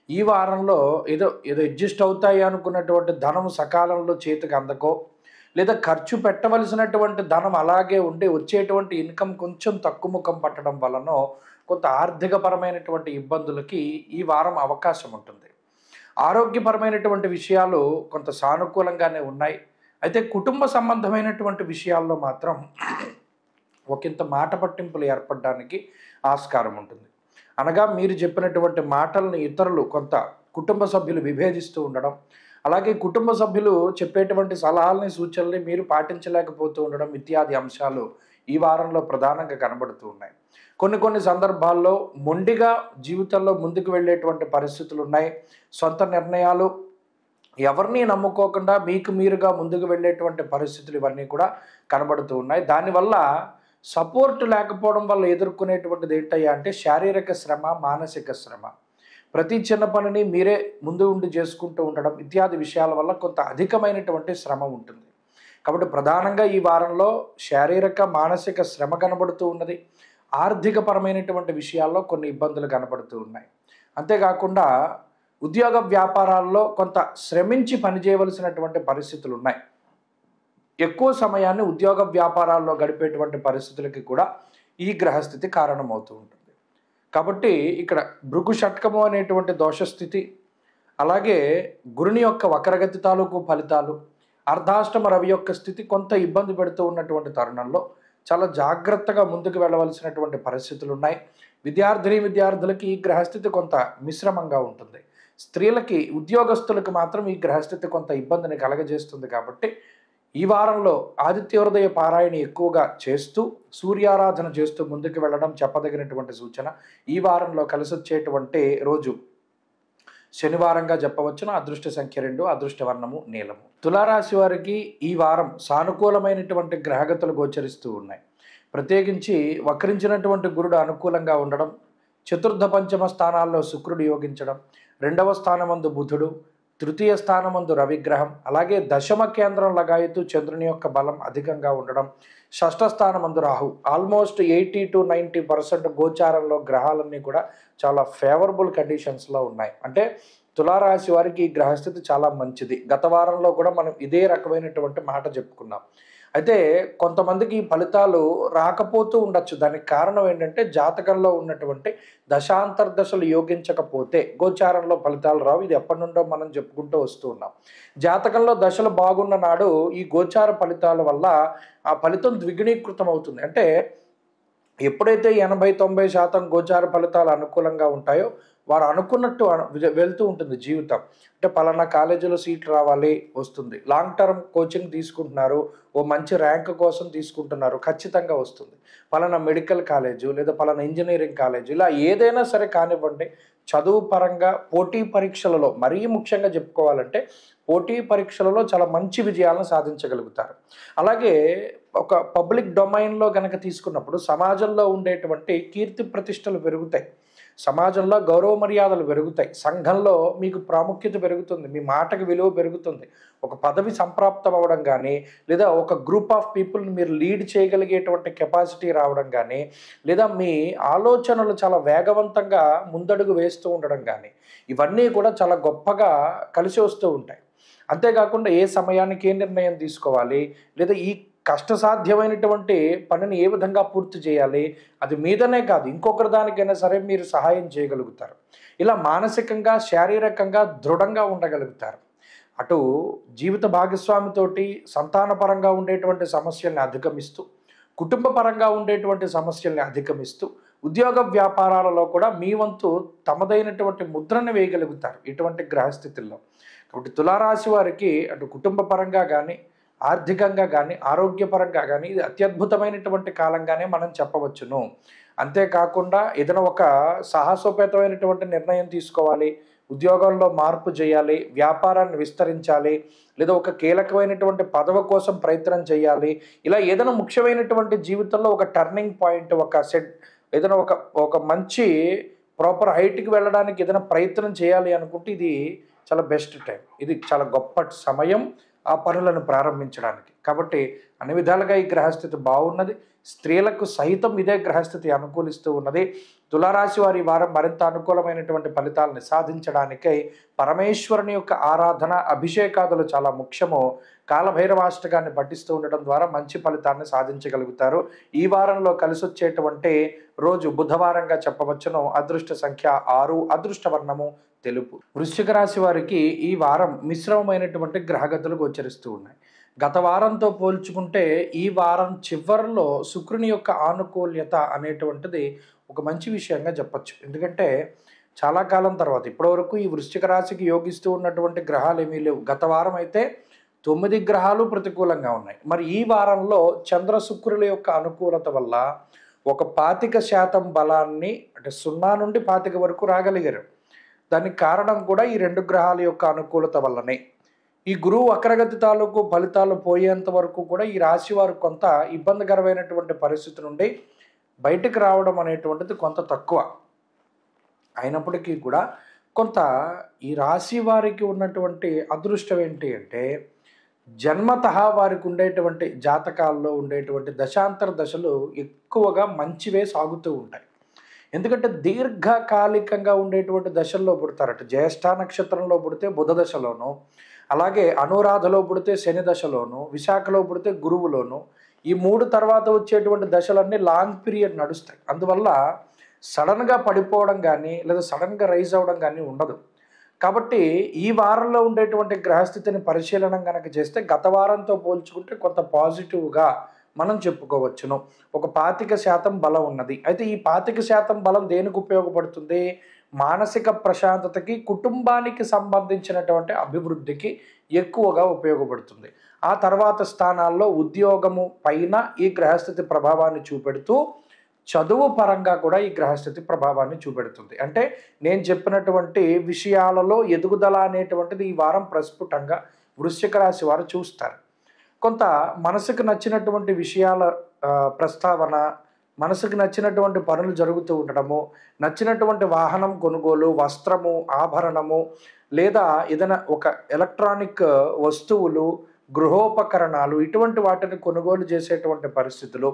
S2: ఈ వారంలో ఏదో అడ్జస్ట్ అవుతాయి అనుకున్నటువంటి ధనం సకాలంలో చేతికి అందకో, లేదా ఖర్చు పెట్టవలసినటువంటి ధనం అలాగే ఉండి వచ్చేటువంటి ఇన్కమ్ కొంచెం తక్కువ ముఖం పట్టడం వలనో కొంత ఆర్థికపరమైనటువంటి ఇబ్బందులకి ఈ వారం అవకాశం ఉంటుంది. ఆరోగ్యపరమైనటువంటి విషయాలు కొంత సానుకూలంగానే ఉన్నాయి. అయితే కుటుంబ సంబంధమైనటువంటి విషయాల్లో మాత్రం ఒకంత మాట పట్టింపులు ఏర్పడడానికి ఆస్కారం ఉంటుంది. అనగా మీరు చెప్పినటువంటి మాటలను ఇతరులు కొంత కుటుంబ సభ్యులు విభేదిస్తూ ఉండడం, అలాగే కుటుంబ సభ్యులు చెప్పేటువంటి సలహాలని సూచనల్ని మీరు పాటించలేకపోతూ ఉండడం ఇత్యాది అంశాలు ఈ వారంలో ప్రధానంగా కనబడుతూ ఉన్నాయి. కొన్ని సందర్భాల్లో మొండిగా జీవితంలో ముందుకు వెళ్ళేటువంటి పరిస్థితులు ఉన్నాయి. సొంత నిర్ణయాలు, ఎవరిని నమ్ముకోకుండా మీకు మీరుగా ముందుకు వెళ్ళేటువంటి పరిస్థితులు ఇవన్నీ కూడా కనబడుతూ ఉన్నాయి. దానివల్ల సపోర్ట్ లేకపోవడం వల్ల ఎదుర్కొనేటువంటిది ఏంటయ్యా అంటే శారీరక శ్రమ, మానసిక శ్రమ. ప్రతి చిన్న పనిని మీరే ముందు ఉండి చేసుకుంటూ ఉండడం ఇత్యాది విషయాల వల్ల కొంత అధికమైనటువంటి శ్రమ ఉంటుంది. కాబట్టి ప్రధానంగా ఈ వారంలో శారీరక, మానసిక శ్రమ కనబడుతూ ఉన్నది. ఆర్థికపరమైనటువంటి విషయాల్లో కొన్ని ఇబ్బందులు కనబడుతూ ఉన్నాయి. అంతేకాకుండా ఉద్యోగ వ్యాపారాల్లో కొంత శ్రమించి పనిచేయవలసినటువంటి పరిస్థితులు ఉన్నాయి. ఎక్కువ సమయాన్ని ఉద్యోగ వ్యాపారాల్లో గడిపేటువంటి పరిస్థితులకి కూడా ఈ గ్రహస్థితి కారణమవుతూ ఉంటుంది. కాబట్టి ఇక్కడ భృగు షట్కము అనేటువంటి దోషస్థితి, అలాగే గురుని యొక్క వక్రగతి తాలూకు ఫలితాలు, అర్ధాష్టమ రవి యొక్క స్థితి కొంత ఇబ్బంది పెడుతూ ఉన్నటువంటి తరుణంలో చాలా జాగ్రత్తగా ముందుకు వెళ్ళవలసినటువంటి పరిస్థితులు ఉన్నాయి. విద్యార్థులకి ఈ గ్రహస్థితి కొంత మిశ్రమంగా ఉంటుంది. స్త్రీలకి, ఉద్యోగస్తులకు మాత్రం ఈ గ్రహస్థితి కొంత ఇబ్బందిని కలగజేస్తుంది. కాబట్టి ఈ వారంలో ఆదిత్యోదయ పారాయణ ఎక్కువగా చేస్తూ, సూర్యారాధన చేస్తూ ముందుకు వెళ్ళడం చెప్పదగినటువంటి సూచన. ఈ వారంలో కలిసి వచ్చేటువంటి రోజు శనివారంగా చెప్పవచ్చును. అదృష్ట సంఖ్య 2, అదృష్ట వర్ణము నీలము. తులారాశి వారికి ఈ వారం సానుకూలమైనటువంటి గ్రహగతులు గోచరిస్తూ ఉన్నాయి. ప్రత్యేకించి వక్రించినటువంటి గురుడు అనుకూలంగా ఉండడం, చతుర్థ పంచమ స్థానాల్లో శుక్రుడు యోగించడం, 2వ స్థానమందు బుధుడు, తృతీయ స్థానమందు రవిగ్రహం, అలాగే దశమ కేంద్రం లగాయతు చంద్రుని యొక్క బలం అధికంగా ఉండడం, షష్ఠ స్థానమందు రాహు. ఆల్మోస్ట్ 80 to 90% గోచారంలో గ్రహాలన్నీ కూడా చాలా ఫేవరబుల్ కండిషన్స్లో ఉన్నాయి. అంటే తులారాశి వారికి ఈ గ్రహస్థితి చాలా మంచిది. గత వారంలో కూడా మనం ఇదే రకమైనటువంటి మాట చెప్పుకున్నాం. అయితే కొంతమందికి ఈ ఫలితాలు రాకపోతూ ఉండొచ్చు. దానికి కారణం ఏంటంటే జాతకంలో ఉన్నటువంటి దశాంతర్దశలు యోగించకపోతే గోచారంలో ఫలితాలు రావు. ఇది ఎప్పటి నుండో మనం చెప్పుకుంటూ వస్తూ ఉన్నాం. జాతకంలో దశలు బాగున్న నాడు ఈ గోచార ఫలితాల వల్ల ఆ ఫలితం ద్విగుణీకృతం అవుతుంది. అంటే ఎప్పుడైతే 80-90% గోచార ఫలితాలు అనుకూలంగా ఉంటాయో వారు అనుకున్నట్టు వెళ్తూ ఉంటుంది జీవితం. అంటే పలానా కాలేజీలో సీట్ రావాలి, వస్తుంది. లాంగ్ టర్మ్ కోచింగ్ తీసుకుంటున్నారు, ఓ మంచి ర్యాంక్ కోసం తీసుకుంటున్నారు, ఖచ్చితంగా వస్తుంది. పలానా మెడికల్ కాలేజు లేదా పలానా ఇంజనీరింగ్ కాలేజు, ఇలా ఏదైనా సరే కానివ్వండి, చదువు పరంగా పోటీ పరీక్షలలో మరీ ముఖ్యంగా చెప్పుకోవాలంటే పోటీ పరీక్షలలో చాలా మంచి విజయాలను సాధించగలుగుతారు. అలాగే ఒక పబ్లిక్ డొమైన్లో కనుక తీసుకున్నప్పుడు సమాజంలో ఉండేటువంటి కీర్తి ప్రతిష్టలు పెరుగుతాయి, సమాజంలో గౌరవ మర్యాదలు పెరుగుతాయి, సంఘంలో మీకు ప్రాముఖ్యత పెరుగుతుంది, మీ మాటకు విలువ పెరుగుతుంది, ఒక పదవి సంప్రాప్తం అవ్వడం కానీ లేదా ఒక గ్రూప్ ఆఫ్ పీపుల్ని మీరు లీడ్ చేయగలిగేటువంటి కెపాసిటీ రావడం కానీ లేదా మీ ఆలోచనలు చాలా వేగవంతంగా ముందడుగు వేస్తూ ఉండడం కానీ ఇవన్నీ కూడా చాలా గొప్పగా కలిసి వస్తూ ఉంటాయి. అంతేకాకుండా ఏ సమయానికి ఏ నిర్ణయం తీసుకోవాలి లేదా ఈ కష్టసాధ్యమైనటువంటి పనిని ఏ విధంగా పూర్తి చేయాలి, అది మీదనే కాదు ఇంకొకరి దానికైనా సరే మీరు సహాయం చేయగలుగుతారు. ఇలా మానసికంగా శారీరకంగా దృఢంగా ఉండగలుగుతారు. అటు జీవిత భాగస్వామితోటి సంతానపరంగా ఉండేటువంటి సమస్యల్ని అధిగమిస్తూ, కుటుంబ పరంగా ఉండేటువంటి సమస్యల్ని అధిగమిస్తూ, ఉద్యోగ వ్యాపారాలలో కూడా మీ వంతు తమదైనటువంటి ముద్రను వేయగలుగుతారు ఇటువంటి గ్రహస్థితుల్లో. కాబట్టి తులారాశి వారికి అటు కుటుంబ పరంగా కానీ ఆర్థికంగా కానీ ఆరోగ్యపరంగా కానీ ఇది అత్యద్భుతమైనటువంటి కాలంగానే మనం చెప్పవచ్చును. అంతేకాకుండా ఏదైనా ఒక సాహసోపేతమైనటువంటి నిర్ణయం తీసుకోవాలి, ఉద్యోగంలో మార్పు చేయాలి, వ్యాపారాన్ని విస్తరించాలి లేదా ఒక కీలకమైనటువంటి పదవి కోసం ప్రయత్నం చేయాలి, ఇలా ఏదైనా ముఖ్యమైనటువంటి జీవితంలో ఒక టర్నింగ్ పాయింట్, ఒక సెట్, ఏదైనా ఒక మంచి ప్రాపర్ హైట్కి వెళ్ళడానికి ఏదైనా ప్రయత్నం చేయాలి అనుకుంటే ఇది చాలా బెస్ట్ టైం, ఇది చాలా గొప్ప సమయం ఆ పనులను ప్రారంభించడానికి. కాబట్టి అన్ని విధాలుగా ఈ గ్రహస్థితి బాగున్నది. స్త్రీలకు సహితం ఇదే గ్రహస్థితి అనుకూలిస్తూ ఉన్నది. తులారాశి వారి వారం మరింత అనుకూలమైనటువంటి ఫలితాలను సాధించడానికై పరమేశ్వరుని యొక్క ఆరాధన, అభిషేకాదులు చాలా ముఖ్యము. కాలభైరవాష్టకాన్ని పఠిస్తూ ఉండడం ద్వారా మంచి ఫలితాన్ని సాధించగలుగుతారు. ఈ వారంలో కలిసి వచ్చేటువంటి రోజు బుధవారంగా చెప్పవచ్చును. అదృష్ట సంఖ్య 6, అదృష్ట వర్ణము తెలుపు. వృశ్చిక రాశి వారికి ఈ వారం మిశ్రమమైనటువంటి గ్రహగతులు గోచరిస్తూ ఉన్నాయి. గత వారంతో పోల్చుకుంటే ఈ వారం చివరిలో శుక్రుని యొక్క ఆనుకూల్యత అనేటువంటిది ఒక మంచి విషయంగా చెప్పచ్చు. ఎందుకంటే చాలా కాలం తర్వాత ఇప్పటివరకు ఈ వృశ్చిక రాశికి యోగిస్తూ ఉన్నటువంటి గ్రహాలు ఏమీ లేవు. గత వారం అయితే 9 గ్రహాలు ప్రతికూలంగా ఉన్నాయి. మరి ఈ వారంలో చంద్ర శుక్రుల యొక్క అనుకూలత వల్ల ఒక 25% బలాన్ని, అంటే 0 నుండి 25 వరకు రాగలిగారు. దానికి కారణం కూడా ఈ 2 గ్రహాల యొక్క అనుకూలత వల్లనే. ఈ గురువు వక్రగతి తాలూకు ఫలితాలు పోయేంత వరకు కూడా ఈ రాశి వారు కొంత ఇబ్బందికరమైనటువంటి పరిస్థితి నుండి బయటకు రావడం అనేటువంటిది కొంత తక్కువ అయినప్పటికీ కూడా కొంత ఈ రాశి వారికి ఉన్నటువంటి అదృష్టం ఏంటి అంటే జన్మతః వారికి ఉండేటువంటి జాతకాల్లో ఉండేటువంటి దశాంతర దశలు ఎక్కువగా మంచివే సాగుతూ ఉంటాయి. ఎందుకంటే దీర్ఘకాలికంగా ఉండేటువంటి దశల్లో పుడతారట. జ్యేష్ఠ నక్షత్రంలో పుడితే బుధ దశలోను, అలాగే అనురాధలో పుడితే శని దశలోను, విశాఖలో పుడితే గురువులోను, ఈ 3 తర్వాత వచ్చేటువంటి దశలన్నీ లాంగ్ పీరియడ్ నడుస్తాయి. అందువల్ల సడన్గా పడిపోవడం కానీ లేదా సడన్గా రైజ్ అవ్వడం కానీ ఉండదు. కాబట్టి ఈ వారంలో ఉండేటువంటి గ్రహస్థితిని పరిశీలన కనుక చేస్తే గత వారంతో పోల్చుకుంటే కొంత పాజిటివ్గా మనం చెప్పుకోవచ్చును. ఒక 25% బలం ఉన్నది. అయితే ఈ 25% బలం దేనికి ఉపయోగపడుతుంది? మానసిక ప్రశాంతతకి, కుటుంబానికి సంబంధించినటువంటి అభివృద్ధికి ఎక్కువగా ఉపయోగపడుతుంది. ఆ తర్వాత స్థానాల్లో ఉద్యోగము పైన ఈ గ్రహస్థితి ప్రభావాన్ని చూపెడుతూ చదువు పరంగా కూడా ఈ గ్రహస్థితి ప్రభావాన్ని చూపెడుతుంది. అంటే నేను చెప్పినటువంటి విషయాలలో ఎదుగుదల అనేటువంటిది ఈ వారం ప్రస్ఫుటంగా వృశ్చిక రాశి వారు చూస్తారు. కొంత మనసుకు నచ్చినటువంటి విషయాల ప్రస్తావన, మనసుకు నచ్చినటువంటి పనులు జరుగుతూ ఉండడము, నచ్చినటువంటి వాహనం కొనుగోలు, వస్త్రము, ఆభరణము, లేదా ఏదైనా ఒక ఎలక్ట్రానిక్ వస్తువులు, గృహోపకరణాలు, ఇటువంటి వాటిని కొనుగోలు చేసేటువంటి పరిస్థితులు,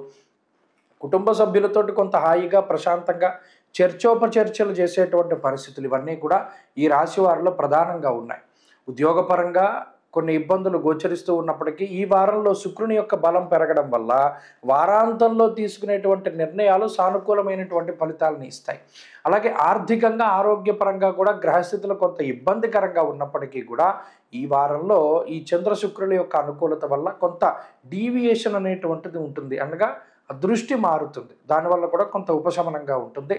S2: కుటుంబ సభ్యులతోటి కొంత హాయిగా ప్రశాంతంగా చర్చోపచర్చలు చేసేటువంటి పరిస్థితులు, ఇవన్నీ కూడా ఈ రాశి వారిలో ప్రధానంగా ఉన్నాయి. ఉద్యోగపరంగా కొన్ని ఇబ్బందులు గోచరిస్తూ ఉన్నప్పటికీ ఈ వారంలో శుక్రుని యొక్క బలం పెరగడం వల్ల వారాంతంలో తీసుకునేటువంటి నిర్ణయాలు సానుకూలమైనటువంటి ఫలితాలను ఇస్తాయి. అలాగే ఆర్థికంగా, ఆరోగ్యపరంగా కూడా గ్రహస్థితులు కొంత ఇబ్బందికరంగా ఉన్నప్పటికీ కూడా ఈ వారంలో ఈ చంద్ర శుక్రుల యొక్క అనుకూలత వల్ల కొంత డీవియేషన్ అనేటువంటిది ఉంటుంది. అనగా దృష్టి మారుతుంది. దానివల్ల కూడా కొంత ఉపశమనంగా ఉంటుంది.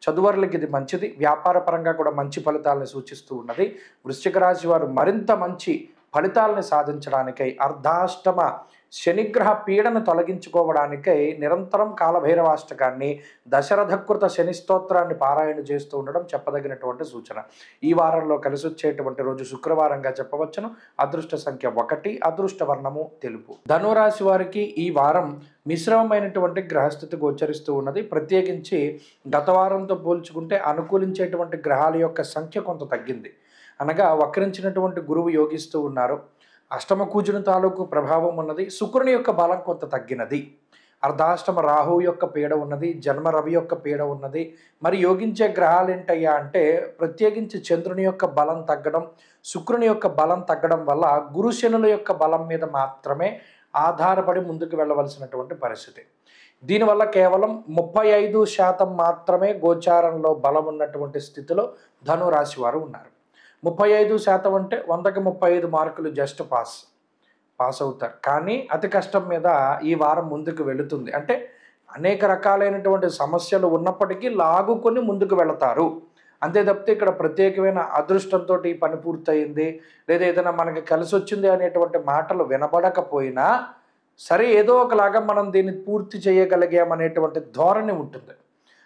S2: చదువర్లకి ఇది మంచిది. వ్యాపార పరంగా కూడా మంచి ఫలితాలను సూచిస్తూ ఉన్నది. వృశ్చిక రాశి వారు మరింత మంచి ఫలితాలను సాధించడానికై, అర్ధాష్టమ శనిగ్రహ పీడను తొలగించుకోవడానికై నిరంతరం కాలభైరవాష్టకాన్ని, దశరథకృత శని స్తోత్రాన్ని పారాయణ చేస్తూ ఉండడం చెప్పదగినటువంటి సూచన. ఈ వారంలో కలిసి వచ్చేటువంటి రోజు శుక్రవారంగా చెప్పవచ్చును. అదృష్ట సంఖ్య 1, అదృష్ట వర్ణము తెలుపు. ధనురాశి వారికి ఈ వారం మిశ్రమమైనటువంటి గ్రహస్థితి గోచరిస్తూ ఉన్నది. ప్రత్యేకించి గత వారంతో పోల్చుకుంటే అనుకూలించేటువంటి గ్రహాల యొక్క సంఖ్య కొంత తగ్గింది. అనగా వక్రించినటువంటి గురువు యోగిస్తూ ఉన్నారు. అష్టమ కూజుని తాలూకు ప్రభావం ఉన్నది. శుక్రుని యొక్క బలం కొంత తగ్గినది. అర్ధాష్టమ రాహువు యొక్క పీడ ఉన్నది. జన్మ రవి యొక్క పీడ ఉన్నది. మరి యోగించే గ్రహాలు ఏంటయ్యా అంటే ప్రత్యేకించి చంద్రుని యొక్క బలం తగ్గడం, శుక్రుని యొక్క బలం తగ్గడం వల్ల గురు శనుల యొక్క బలం మీద మాత్రమే ఆధారపడి ముందుకు వెళ్ళవలసినటువంటి పరిస్థితి. దీనివల్ల కేవలం 35% మాత్రమే గోచారంలో బలం ఉన్నటువంటి స్థితిలో ధనురాశి వారు ఉన్నారు. 35% అంటే 100కి 35 మార్కులు జస్ట్ పాస్ అవుతారు. కానీ అతి కష్టం మీద ఈ వారం ముందుకు వెళుతుంది. అంటే అనేక రకాలైనటువంటి సమస్యలు ఉన్నప్పటికీ లాగుకొని ముందుకు వెళతారు. అంతే తప్పితే ఇక్కడ ప్రత్యేకమైన అదృష్టంతో ఈ పని పూర్తయింది, లేదా ఏదైనా మనకి కలిసి వచ్చింది అనేటువంటి మాటలు వినబడకపోయినా సరే ఏదో ఒకలాగా మనం దీన్ని పూర్తి చేయగలిగామనేటువంటి ధోరణి ఉంటుంది.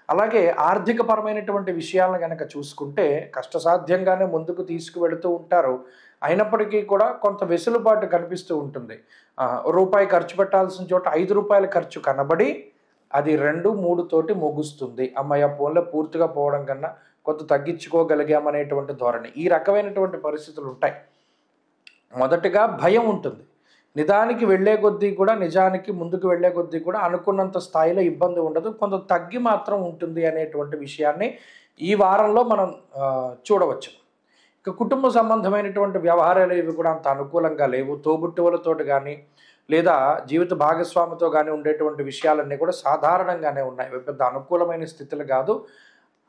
S2: అలాగే ఆర్థికపరమైనటువంటి విషయాలను కనుక చూసుకుంటే కష్టసాధ్యంగానే ముందుకు తీసుకువెళుతూ ఉంటారు. అయినప్పటికీ కూడా కొంత వెసులుబాటు కనిపిస్తూ ఉంటుంది. రూపాయి ఖర్చు పెట్టాల్సిన చోట 5 రూపాయల ఖర్చు కనబడి అది 2, 3 తోటి ముగుస్తుంది. అమ్మయ్య ఫోన్లో పూర్తిగా పోవడం కన్నా కొంత తగ్గించుకోగలిగామనేటువంటి ధోరణి, ఈ రకమైనటువంటి పరిస్థితులు ఉంటాయి. మొదటగా భయం ఉంటుంది. నిదానికి వెళ్ళే కొద్దీ కూడా, నిజానికి ముందుకు వెళ్ళే కొద్దీ కూడా అనుకున్నంత స్థాయిలో ఇబ్బంది ఉండదు, కొంత తగ్గి మాత్రం ఉంటుంది అనేటువంటి విషయాన్ని ఈ వారంలో మనం చూడవచ్చు. ఇక కుటుంబ సంబంధమైనటువంటి వ్యవహారాలు ఇవి కూడా అంత అనుకూలంగా లేవు. తోబుట్టువులతోటి కానీ లేదా జీవిత భాగస్వామితో కానీ ఉండేటువంటి విషయాలన్నీ కూడా సాధారణంగానే ఉన్నాయి. పెద్ద అనుకూలమైన స్థితులు కాదు.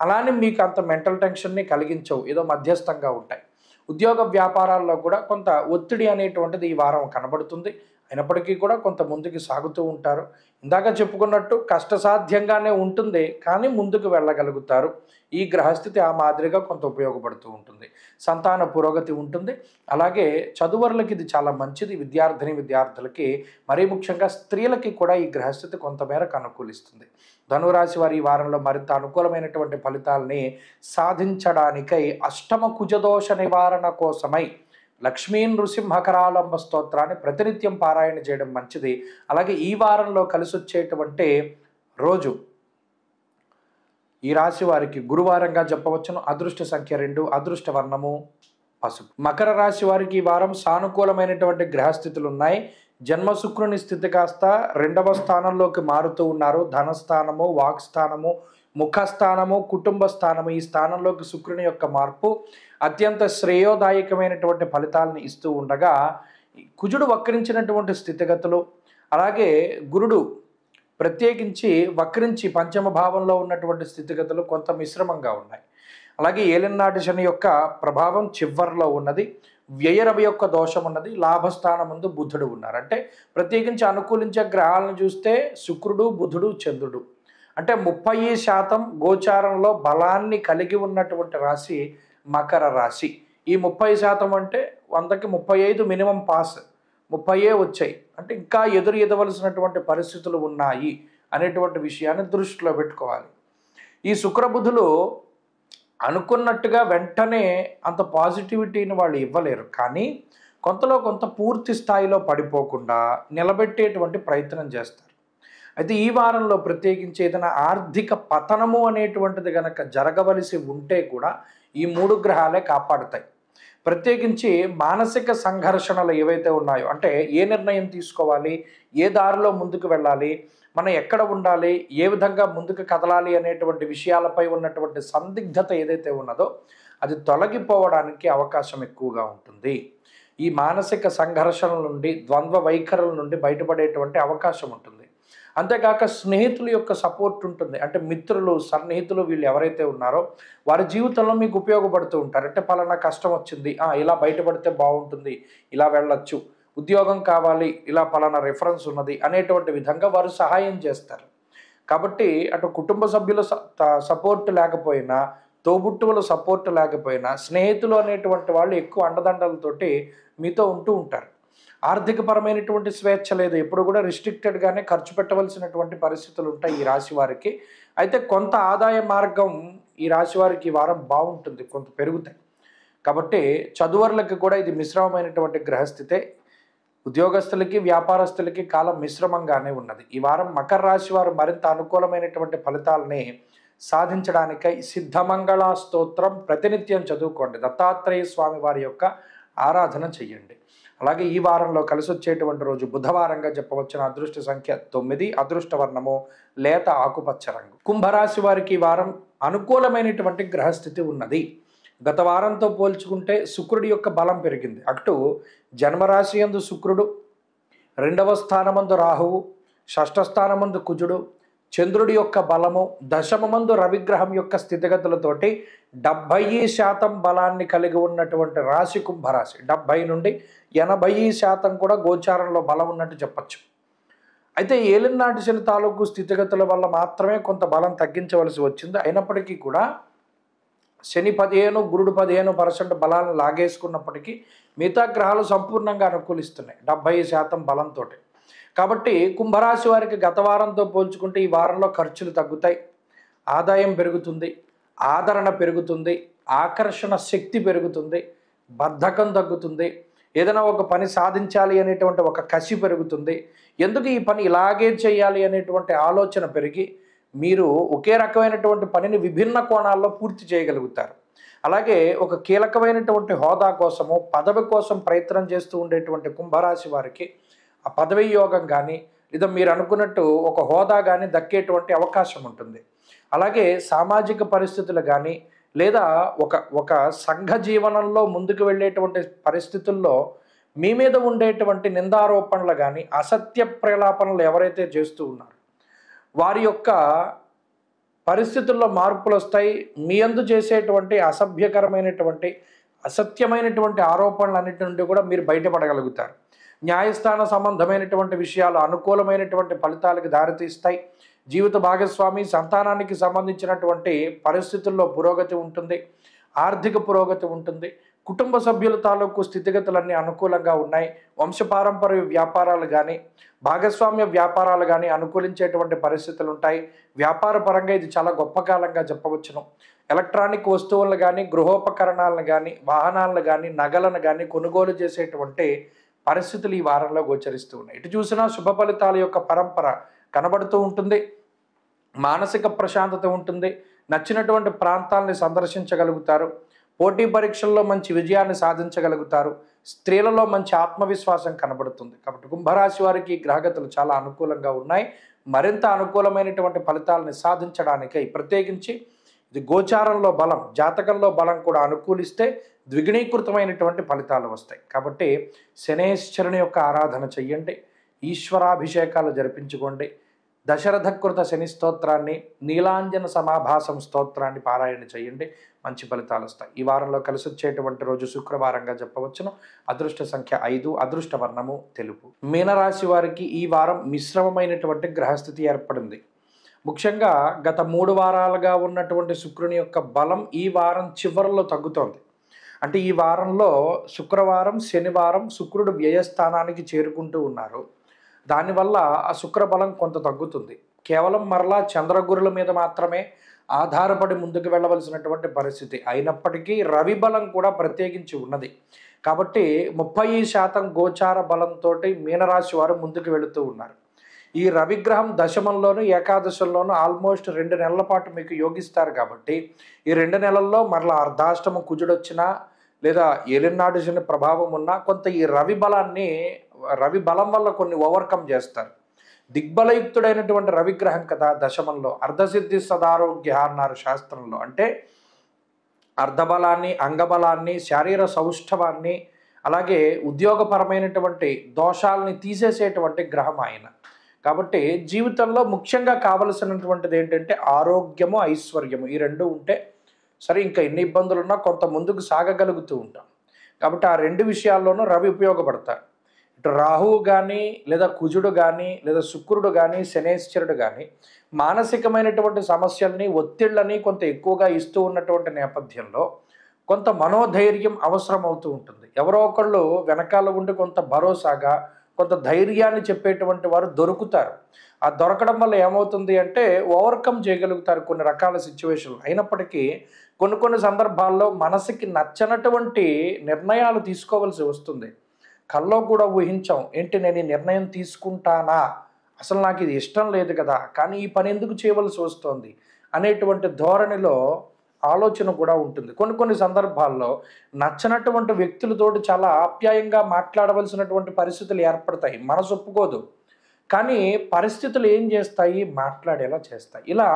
S2: అలానే మీకు అంత మెంటల్ టెన్షన్ని కలిగించవు, ఏదో మధ్యస్థంగా ఉంటాయి. ఉద్యోగ వ్యాపారాల్లో కూడా కొంత ఒత్తిడి అనేటువంటిది ఈ వారం కనబడుతుంది. అయినప్పటికీ కూడా కొంత ముందుకు సాగుతూ ఉంటారు. ఇందాక చెప్పుకున్నట్టు కష్టసాధ్యంగానే ఉంటుంది, కానీ ముందుకు వెళ్ళగలుగుతారు. ఈ గ్రహస్థితి ఆ మాదిరిగా కొంత ఉపయోగపడుతూ ఉంటుంది. సంతాన పురోగతి ఉంటుంది. అలాగే చదువర్లకి ఇది చాలా మంచిది. విద్యార్థులకి, మరీ ముఖ్యంగా స్త్రీలకి కూడా ఈ గ్రహస్థితి కొంతమేరకు అనుకూలిస్తుంది. ధనురాశి వారి ఈ వారంలో మరింత అనుకూలమైనటువంటి ఫలితాలని సాధించడానికై అష్టమ కుజదోష నివారణ కోసమై లక్ష్మీ నృసింహకరాలంబ స్తోత్రాన్ని ప్రతినిత్యం పారాయణ చేయడం మంచిది. అలాగే ఈ వారంలో కలిసి వచ్చేటువంటి రోజు ఈ రాశి వారికి గురువారంగా చెప్పవచ్చును. అదృష్ట సంఖ్య 2, అదృష్ట వర్ణము పసుపు. మకర రాశి వారికి ఈ వారం సానుకూలమైనటువంటి గ్రహస్థితులు ఉన్నాయి. జన్మ శుక్రుని స్థితి కాస్త 2వ స్థానంలోకి మారుతూ ఉన్నారు. ధనస్థానము, వాక్స్థానము, ముఖస్థానము, కుటుంబ స్థానము, ఈ స్థానంలోకి శుక్రుని యొక్క మార్పు అత్యంత శ్రేయోదాయకమైనటువంటి ఫలితాలను ఇస్తూ ఉండగా కుజుడు వక్రించినటువంటి స్థితిగతులు, అలాగే గురుడు ప్రత్యేకించి వక్రించి పంచమ భావంలో ఉన్నటువంటి స్థితిగతులు కొంత మిశ్రమంగా ఉన్నాయి. అలాగే ఏలినాటి శని యొక్క ప్రభావం చివర్లో ఉన్నది. వ్యయరవి యొక్క దోషం ఉన్నది. లాభస్థానం ముందు బుధుడు ఉన్నారు. అంటే ప్రత్యేకించి అనుకూలించే గ్రహాలను చూస్తే శుక్రుడు, బుధుడు, చంద్రుడు. అంటే 30% గోచారంలో బలాన్ని కలిగి ఉన్నటువంటి రాశి మకర రాశి. ఈ 30% అంటే 100కి 35 మినిమం పాస్, 30 వచ్చాయి. అంటే ఇంకా ఎదురవలసినటువంటి పరిస్థితులు ఉన్నాయి అనేటువంటి విషయాన్ని దృష్టిలో పెట్టుకోవాలి. ఈ శుక్రబుధులు అనుకున్నట్టుగా వెంటనే అంత పాజిటివిటీని వాళ్ళు ఇవ్వలేరు, కానీ కొంతలో కొంత పూర్తి స్థాయిలో పడిపోకుండా నిలబెట్టేటువంటి ప్రయత్నం చేస్తారు. అయితే ఈ వారంలో ప్రత్యేకించి ఏదైనా ఆర్థిక పతనము అనేటువంటిది కనుక జరగవలసి ఉంటే కూడా ఈ 3 గ్రహాలే కాపాడుతాయి. ప్రత్యేకించి మానసిక సంఘర్షణలు ఏవైతే ఉన్నాయో, అంటే ఏ నిర్ణయం తీసుకోవాలి, ఏ దారిలో ముందుకు వెళ్ళాలి, మనం ఎక్కడ ఉండాలి, ఏ విధంగా ముందుకు కదలాలి అనేటువంటి విషయాలపై ఉన్నటువంటి సందిగ్ధత ఏదైతే ఉన్నదో అది తొలగిపోవడానికి అవకాశం ఎక్కువగా ఉంటుంది. ఈ మానసిక సంఘర్షణల నుండి, ద్వంద్వ వైఖరుల నుండి బయటపడేటువంటి అవకాశం ఉంటుంది. అంతేకాక స్నేహితుల యొక్క సపోర్ట్ ఉంటుంది. అంటే మిత్రులు, సన్నిహితులు వీళ్ళు ఎవరైతే ఉన్నారో వారి జీవితంలో మీకు ఉపయోగపడుతూ ఉంటారు. అంటే పలానా కష్టం వచ్చింది, ఇలా బయటపడితే బాగుంటుంది, ఇలా వెళ్ళొచ్చు, ఉద్యోగం కావాలి, ఇలా పలానా రిఫరెన్స్ ఉన్నది అనేటువంటి విధంగా వారు సహాయం చేస్తారు. కాబట్టి అటు కుటుంబ సభ్యుల సపోర్ట్ లేకపోయినా, తోబుట్టువుల సపోర్ట్ లేకపోయినా, స్నేహితులు అనేటువంటి వాళ్ళు ఎక్కువ అండదండలతోటి మీతో ఉంటూ ఉంటారు. ఆర్థికపరమైనటువంటి స్వేచ్ఛ లేదు, ఎప్పుడు కూడా రిస్ట్రిక్టెడ్గానే ఖర్చు పెట్టవలసినటువంటి పరిస్థితులు ఉంటాయి ఈ రాశి వారికి. అయితే కొంత ఆదాయ మార్గం ఈ రాశి వారికి ఈ వారం బాగుంటుంది, కొంత పెరుగుతాయి. కాబట్టి చదువర్లకు కూడా ఇది మిశ్రమమైనటువంటి గ్రహస్థితే. ఉద్యోగస్తులకి, వ్యాపారస్తులకి కాలం మిశ్రమంగానే ఉన్నది. ఈ వారం మకర రాశి వారు మరింత అనుకూలమైనటువంటి ఫలితాలని సాధించడానికై సిద్ధమంగళ స్తోత్రం ప్రతినిత్యం చదువుకోండి. దత్తాత్రేయ స్వామి వారి యొక్క ఆరాధన చెయ్యండి. అలాగే ఈ వారంలో కలిసి వచ్చేటువంటి రోజు బుధవారంగా చెప్పవచ్చిన అదృష్ట సంఖ్య 9, అదృష్ట వర్ణము లేత ఆకుపచ్చ రంగు. కుంభరాశి వారికి ఈ వారం అనుకూలమైనటువంటి గ్రహస్థితి ఉన్నది. గత వారంతో పోల్చుకుంటే శుక్రుడి యొక్క బలం పెరిగింది. అటు జన్మరాశి యందు శుక్రుడు, 2వ స్థానమందు రాహువు, 6వ స్థానమందు కుజుడు, చంద్రుడి యొక్క బలము, దశమమందు రవిగ్రహం యొక్క స్థితిగతులతోటి 70% బలాన్ని కలిగి ఉన్నటువంటి రాశి కుంభరాశి. 70 నుండి 80% కూడా గోచారంలో బలం ఉన్నట్టు చెప్పచ్చు. అయితే ఏలినాటి శని తాలూకు స్థితిగతుల వల్ల మాత్రమే కొంత బలం తగ్గించవలసి వచ్చింది. అయినప్పటికీ కూడా శని 15, గురుడు 15% బలాన్ని లాగేసుకున్నప్పటికీ మిగతా గ్రహాలు సంపూర్ణంగా అనుకూలిస్తున్నాయి 70% బలంతో. కాబట్టి కుంభరాశి వారికి గత వారంతో పోల్చుకుంటే ఈ వారంలో ఖర్చులు తగ్గుతాయి, ఆదాయం పెరుగుతుంది, ఆదరణ పెరుగుతుంది, ఆకర్షణ శక్తి పెరుగుతుంది, బద్ధకం తగ్గుతుంది, ఏదైనా ఒక పని సాధించాలి అనేటువంటి ఒక కసి పెరుగుతుంది, ఎందుకు ఈ పని ఇలాగే చేయాలి అనేటువంటి ఆలోచన పెరిగి మీరు ఒకే రకమైనటువంటి పనిని విభిన్న కోణాల్లో పూర్తి చేయగలుగుతారు. అలాగే ఒక కీలకమైనటువంటి హోదా కోసము, పదవి కోసం ప్రయత్నం చేస్తూ ఉండేటువంటి కుంభరాశి వారికి ఆ పదవి యోగం కానీ, లేదా మీరు అనుకున్నట్టు ఒక హోదా కానీ దక్కేటువంటి అవకాశం ఉంటుంది. అలాగే సామాజిక పరిస్థితులు కానీ, లేదా ఒక సంఘ జీవనంలో ముందుకు వెళ్ళేటువంటి పరిస్థితుల్లో మీ మీద ఉండేటువంటి నిందారోపణలు కానీ, అసత్య ప్రలాపనలు ఎవరైతే చేస్తూ ఉన్నారో వారి యొక్క పరిస్థితుల్లో మార్పులు వస్తాయి. మీ యందు చేసేటువంటి అసభ్యకరమైనటువంటి, అసత్యమైనటువంటి ఆరోపణలన్నిటి నుండి కూడా మీరు బయటపడగలుగుతారు. న్యాయస్థాన సంబంధమైనటువంటి విషయాలు అనుకూలమైనటువంటి ఫలితాలకు దారితీస్తాయి. జీవిత భాగస్వామి, సంతానానికి సంబంధించినటువంటి పరిస్థితుల్లో పురోగతి ఉంటుంది, ఆర్థిక పురోగతి ఉంటుంది. కుటుంబ సభ్యుల తాలూకు స్థితిగతులన్నీ అనుకూలంగా ఉన్నాయి. వంశపారంపర్య వ్యాపారాలు కానీ, భాగస్వామ్య వ్యాపారాలు కానీ అనుకూలించేటువంటి పరిస్థితులు ఉంటాయి. వ్యాపార పరంగా ఇది చాలా గొప్ప కాలంగా చెప్పవచ్చును. ఎలక్ట్రానిక్ వస్తువులను కానీ, గృహోపకరణాలను కానీ, వాహనాలను కానీ, నగలను కానీ కొనుగోలు చేసేటువంటి పరిస్థితులు ఈ వారంలో గోచరిస్తూ ఉన్నాయి. ఇటు చూసినా శుభ ఫలితాల యొక్క పరంపర కనబడుతూ ఉంటుంది. మానసిక ప్రశాంతత ఉంటుంది. నచ్చినటువంటి ప్రాంతాలని సందర్శించగలుగుతారు. పోటీ పరీక్షల్లో మంచి విజయాన్ని సాధించగలుగుతారు. స్త్రీలలో మంచి ఆత్మవిశ్వాసం కనబడుతుంది. కాబట్టి కుంభరాశి వారికి గ్రహగతులు చాలా అనుకూలంగా ఉన్నాయి. మరింత అనుకూలమైనటువంటి ఫలితాలని సాధించడానికై ప్రత్యేకించి ఇది గోచారంలో బలం, జాతకంలో బలం కూడా అనుకూలిస్తే ద్విగుణీకృతమైనటువంటి ఫలితాలు వస్తాయి. కాబట్టి శనేశ్వరుని యొక్క ఆరాధన చెయ్యండి, ఈశ్వరాభిషేకాలు జరిపించుకోండి, దశరథకృత శని స్తోత్రాన్ని, నీలాంజన సమాభాసం స్తోత్రాన్ని పారాయణ చేయండి, మంచి ఫలితాలు వస్తాయి. ఈ వారంలో కలిసి వచ్చేటువంటి రోజు శుక్రవారంగా చెప్పవచ్చును. అదృష్ట సంఖ్య 5, అదృష్ట వర్ణము తెలుపు. మీనరాశి వారికి ఈ వారం మిశ్రమమైనటువంటి గ్రహస్థితి ఏర్పడింది. ముఖ్యంగా గత 3 వారాలుగా ఉన్నటువంటి శుక్రుని యొక్క బలం ఈ వారం చివరిలో తగ్గుతోంది. అంటే ఈ వారంలో శుక్రవారం, శనివారం శుక్రుడు వ్యయస్థానానికి చేరుకుంటూ ఉన్నారు. దానివల్ల ఆ శుక్ర బలం కొంత తగ్గుతుంది. కేవలం మరలా చంద్రగురుల మీద మాత్రమే ఆధారపడి ముందుకు వెళ్ళవలసినటువంటి పరిస్థితి. అయినప్పటికీ రవి బలం కూడా ప్రత్యేకించి ఉన్నది. కాబట్టి 30% గోచార బలంతో మీనరాశి వారు ముందుకు వెళుతూ ఉన్నారు. ఈ రవిగ్రహం దశమంలోను ఏకాదశంలోను ఆల్మోస్ట్ 2 నెలల పాటు మీకు యోగిస్తారు. కాబట్టి ఈ 2 నెలల్లో మరలా అర్ధాష్టమ కుజుడొచ్చినా లేదా ఏలినాడు శని ప్రభావం ఉన్నా కొంత ఈ రవి బలం వల్ల కొన్ని ఓవర్కమ్ చేస్తారు. దిగ్బలయుక్తుడైనటువంటి రవిగ్రహం కదా దశమంలో. అర్ధసిద్ధి సదారోగ్య అన్నారు శాస్త్రంలో. అంటే అర్ధబలాన్ని, అంగబలాన్ని, శారీర సౌష్ఠవాన్ని, అలాగే ఉద్యోగపరమైనటువంటి దోషాలని తీసేసేటువంటి గ్రహం ఆయన. కాబట్టి జీవితంలో ముఖ్యంగా కావలసినటువంటిది ఏంటంటే ఆరోగ్యము, ఐశ్వర్యము. ఈ రెండు ఉంటే సరే ఇంకా ఎన్ని ఇబ్బందులున్నా కొంత ముందుకు సాగగలుగుతూ ఉంటాం. కాబట్టి ఆ 2 విషయాల్లోనూ రవి ఉపయోగపడతారు. ఇటు రాహువు కానీ లేదా కుజుడు కానీ లేదా శుక్రుడు కానీ శనేశ్వరుడు కానీ మానసికమైనటువంటి సమస్యల్ని, ఒత్తిళ్ళని కొంత ఎక్కువగా ఇస్తూ ఉన్నటువంటి నేపథ్యంలో కొంత మనోధైర్యం అవసరం అవుతూ ఉంటుంది. ఎవరో ఒకళ్ళు వెనకాల ఉండి కొంత భరోసాగా కొంత ధైర్యాన్ని చెప్పేటువంటి వారు దొరుకుతారు. ఆ దొరకడం వల్ల ఏమవుతుంది అంటే ఓవర్కమ్ చేయగలుగుతారు కొన్ని రకాల సిచ్యువేషన్లు. అయినప్పటికీ కొన్ని సందర్భాల్లో మనసుకి నచ్చనటువంటి నిర్ణయాలు తీసుకోవాల్సి వస్తుంది. కల్లో కూడా ఊహించాం, ఏంటి నేను ఈ నిర్ణయం తీసుకుంటానా, అసలు నాకు ఇది ఇష్టం లేదు కదా, కానీ ఈ పని ఎందుకు చేయవలసి వస్తుంది అనేటువంటి ధోరణిలో ఆలోచన కూడా ఉంటుంది. కొన్ని సందర్భాల్లో నచ్చనటువంటి వ్యక్తులతోటి చాలా ఆప్యాయంగా మాట్లాడవలసినటువంటి పరిస్థితులు ఏర్పడతాయి. మనసు ఒప్పుకోదు, కానీ పరిస్థితులు ఏం చేస్తాయి, మాట్లాడేలా చేస్తాయి. ఇలా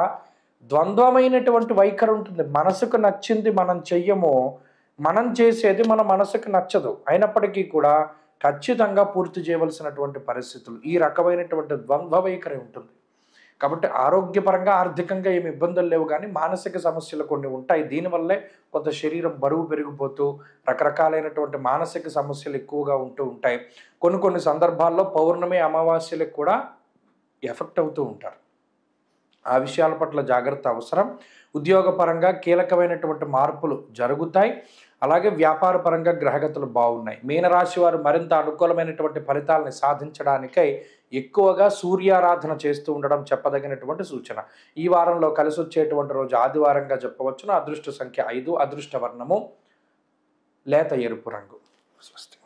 S2: ద్వంద్వమైనటువంటి వైఖరి ఉంటుంది. మనసుకు నచ్చింది మనం చెయ్యము, మనం చేసేది మన మనసుకు నచ్చదు. అయినప్పటికీ కూడా ఖచ్చితంగా పూర్తి చేయవలసినటువంటి పరిస్థితులు, ఈ రకమైనటువంటి ద్వంద్వ వైఖరి ఉంటుంది. కాబట్టి ఆరోగ్యపరంగా, ఆర్థికంగా ఏమి ఇబ్బందులు లేవు, కానీ మానసిక సమస్యలు కొన్ని ఉంటాయి. దీనివల్లే కొంత శరీరం బరువు పెరిగిపోతూ రకరకాలైనటువంటి మానసిక సమస్యలు ఎక్కువగా ఉంటూ ఉంటాయి. కొన్ని సందర్భాల్లో పౌర్ణమి, అమావాస్యలకు కూడా ఎఫెక్ట్ అవుతూ ఉంటారు. ఆ విషయాల పట్ల జాగ్రత్త అవసరం. ఉద్యోగపరంగా కీలకమైనటువంటి మార్పులు జరుగుతాయి. అలాగే వ్యాపారపరంగా గ్రహగతులు బాగున్నాయి. మీనరాశి వారు మరింత అనుకూలమైనటువంటి ఫలితాలని సాధించడానికై ఎక్కువగా సూర్యారాధన చేస్తూ ఉండడం చెప్పదగినటువంటి సూచన. ఈ వారంలో కలిసి వచ్చేటువంటి రోజు ఆదివారంగా చెప్పవచ్చును. అదృష్ట సంఖ్య 5, అదృష్ట వర్ణము లేత ఎరుపు రంగు. స్వస్తి.